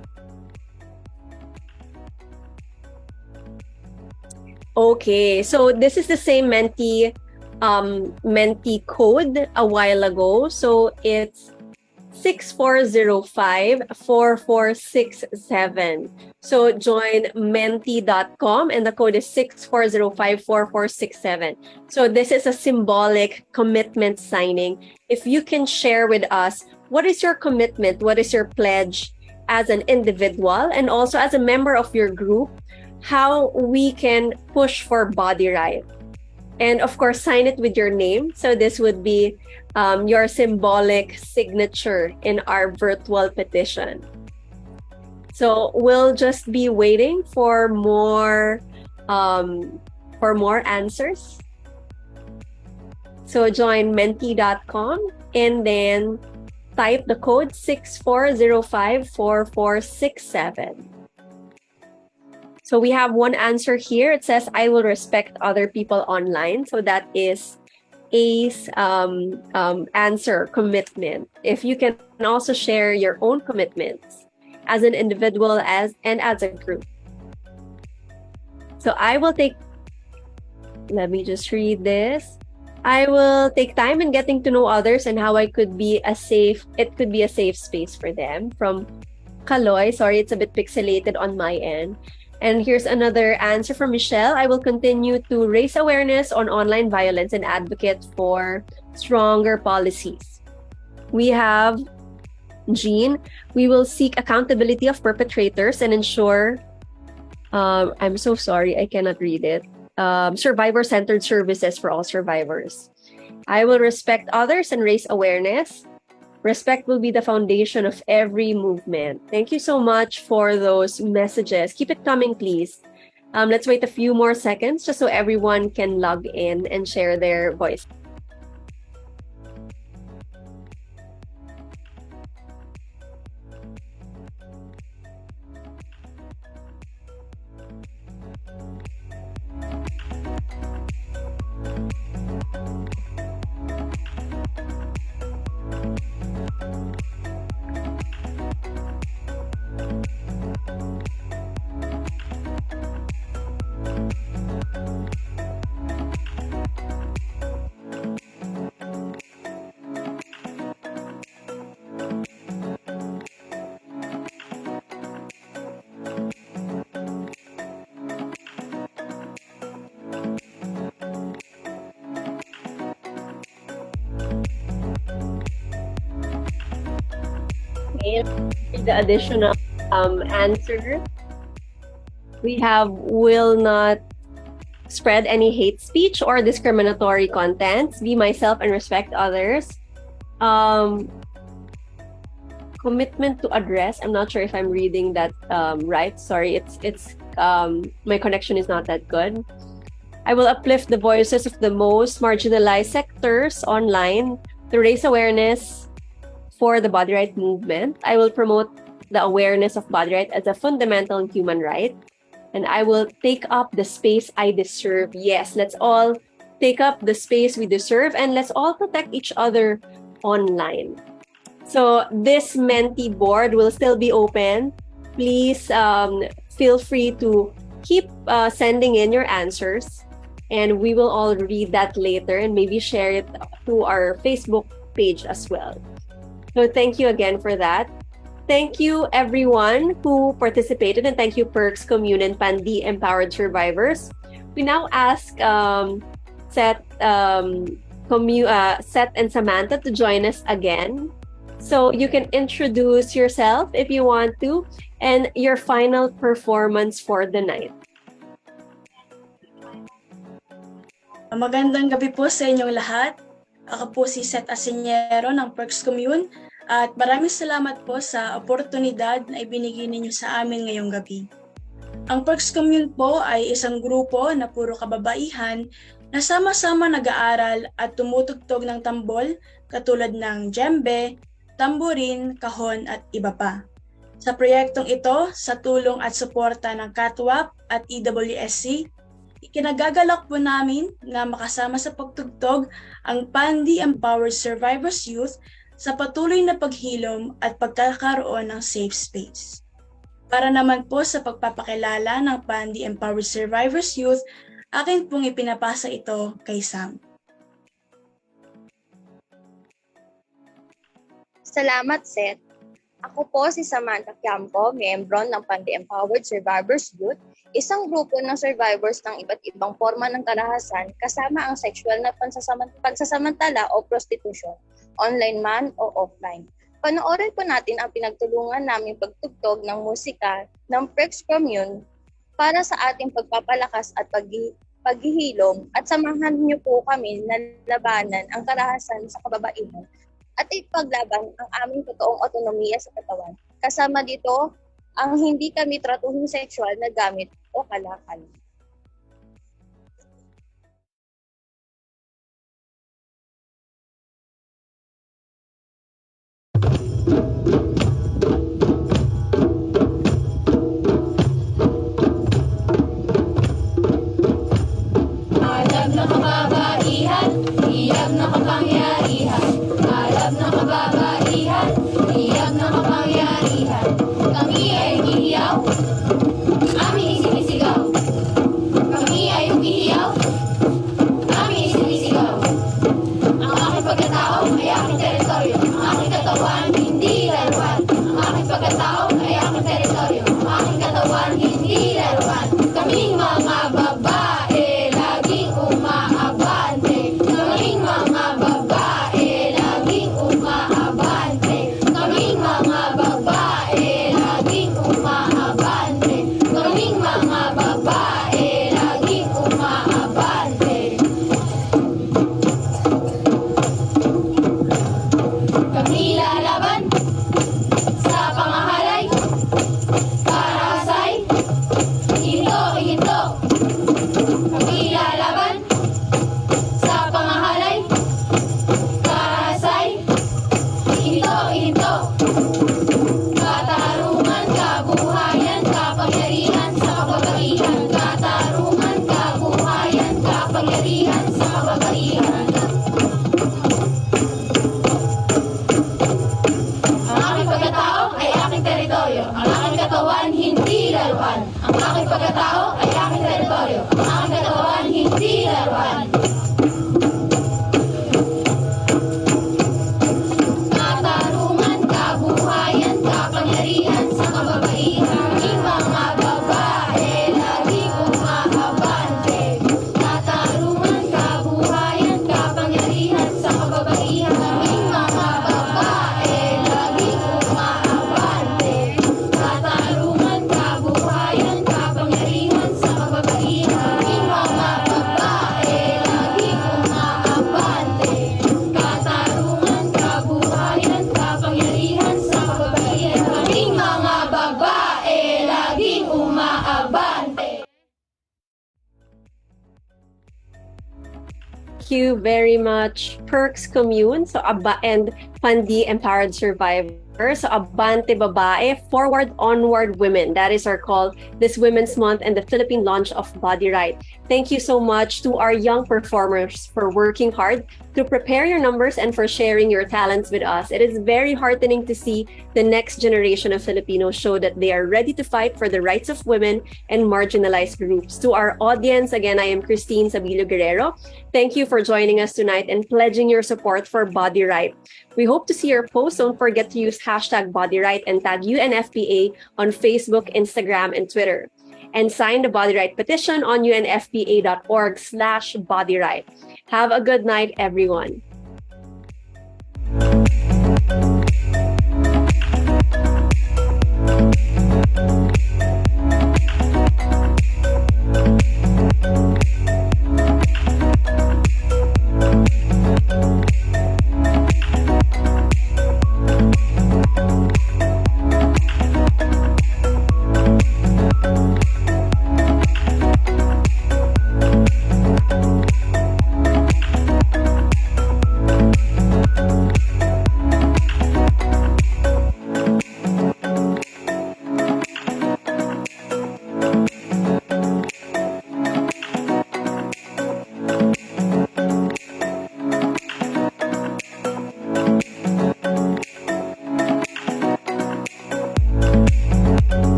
[SPEAKER 1] Okay, so this is the same Menti code a while ago. So it's 6405-4467. So join menti.com and the code is 6405-4467. So this is a symbolic commitment signing. If you can share with us, what is your commitment? What is your pledge as an individual and also as a member of your group? How we can push for body right. And of course, sign it with your name. So this would be your symbolic signature in our virtual petition. So we'll just be waiting for more answers. So join menti.com and then type the code 6405-4467. So we have one answer here. It says, I will respect other people online. So that is A's answer, commitment. If you can also share your own commitments as an individual and as a group. So I will let me just read this. I will take time in getting to know others and how it could be a safe space for them. From Kaloy, sorry, it's a bit pixelated on my end. And here's another answer from Michelle. I will continue to raise awareness on online violence and advocate for stronger policies. We have Jean. We will seek accountability of perpetrators and ensure, I'm so sorry, I cannot read it. Survivor-centered services for all survivors. I will respect others and raise awareness. Respect will be the foundation of every movement. Thank you so much for those messages. Keep it coming, please. Let's wait a few more seconds just so everyone can log in and share their voice. The additional answer, we have will not spread any hate speech or discriminatory contents, be myself and respect others. Commitment to address, I'm not sure if I'm reading that right, sorry, it's my connection is not that good. I will uplift the voices of the most marginalized sectors online to raise awareness for the body right movement. I will promote the awareness of body right as a fundamental human right. And I will take up the space I deserve. Yes, let's all take up the space we deserve and let's all protect each other online. So this Menti board will still be open. Please feel free to keep sending in your answers. And we will all read that later and maybe share it to our Facebook page as well. So thank you again for that. Thank you everyone who participated, and thank you Perks Commune and Pandi Empowered Survivors. We now ask Seth, Seth and Samantha to join us again. So you can introduce yourself if you want to, and your final performance for the night.
[SPEAKER 2] Magandang gabi po sa inyong lahat. Ako po si Seth Asinyero ng Perks Commune at maraming salamat po sa oportunidad na ibinigay ninyo sa amin ngayong gabi. Ang Perks Commune po ay isang grupo na puro kababaihan na sama-sama nag-aaral at tumutugtog ng tambol katulad ng djembe, tamborin, kahon at iba pa. Sa proyektong ito, sa tulong at suporta ng CATWAP at EWSC, ikinagagalak po namin na makasama sa pagtugtog ang Pandi Empowered Survivors Youth sa patuloy na paghilom at pagkakaroon ng safe space. Para naman po sa pagpapakilala ng Pandi Empowered Survivors Youth, akin pong ipinapasa ito kay Sam.
[SPEAKER 21] Salamat, Seth. Ako po si Samantha Quiampo, miyembro ng Pandi Empowered Survivors Youth, isang grupo ng survivors ng iba't ibang forma ng karahasan kasama ang sexual na pagsasamantala o prostitution, online man o offline. Panoorin po natin ang pinagtulungan naming pagtugtog ng musika ng Perks Commune para sa ating pagpapalakas at paghihilom at samahan niyo po kami na labanan ang karahasan sa kababaihan at ipaglaban ang aming totoong autonomiya sa katawan. Kasama dito ang hindi kami tratuhing sexual na gamit o kalakal.
[SPEAKER 16] Alab na kababaihan, iyab na kapangyarihan. Alab na kababaihan, iyab na kapangyarihan. Kami ay umihiyaw, aming isinisigaw. Kami ay umihiyaw, aming isinisigaw. Ang aking pagkatao ay aking teritoryo. Ang aking katawan hindi laruan. Ang aking pagkatao ay aking teritoryo. Ang aking katawan hindi laruan. Kaming mga babae laging umaabante. Kaming mga babae laging umaabante. Kaming mga babae laging umaabante. Kaming mga babae laging umaabante. Kami lalaban sa pangahalay, karahasay, hinto. Kami lalaban sa pangahalay, karahasay, hinto. Katarungan, kabuhayan, kapangyarihan sa kababaihan. Katarungan, kabuhayan, kapangyarihan sa kababaihan. Ang aking pagkatao ay aking teritoryo. Ang aking katawan hindi laruan. Ang aking pagkatao ay aking teritoryo. Ang aking katawan hindi laruan. Katarungan, kabuhayan, kapangyarihan sa kababaihan. Kaming mga babae laging umaabante. Katarungan, kabuhayan, kapangyarihan sa kababaihan. Kaming mga babae laging umaabante. Katarungan, kabuhayan, kapangyarihan sa kababaihan. Kaming mga babae laging umaabante. Katarungan, kabuhayan, kapangyarihan sa kababaihan. Kaming mga babae laging umaabante.
[SPEAKER 1] Thank you very much, Perks Commune, so ABBA and Pandi Empowered Survivors. So Abante Babae, Forward Onward Women. That is our call this Women's Month and the Philippine launch of Body Right. Thank you so much to our young performers for working hard to prepare your numbers and for sharing your talents with us. It is very heartening to see the next generation of Filipinos show that they are ready to fight for the rights of women and marginalized groups. To our audience, again, I am Christine Sabilio Guerrero. Thank you for joining us tonight and pledging your support for Body Right. We hope to see your posts. Don't forget to use hashtag BodyRight and tag UNFPA on Facebook, Instagram, and Twitter. And sign the Body Right petition on unfpa.org/bodyright. Have a good night, everyone.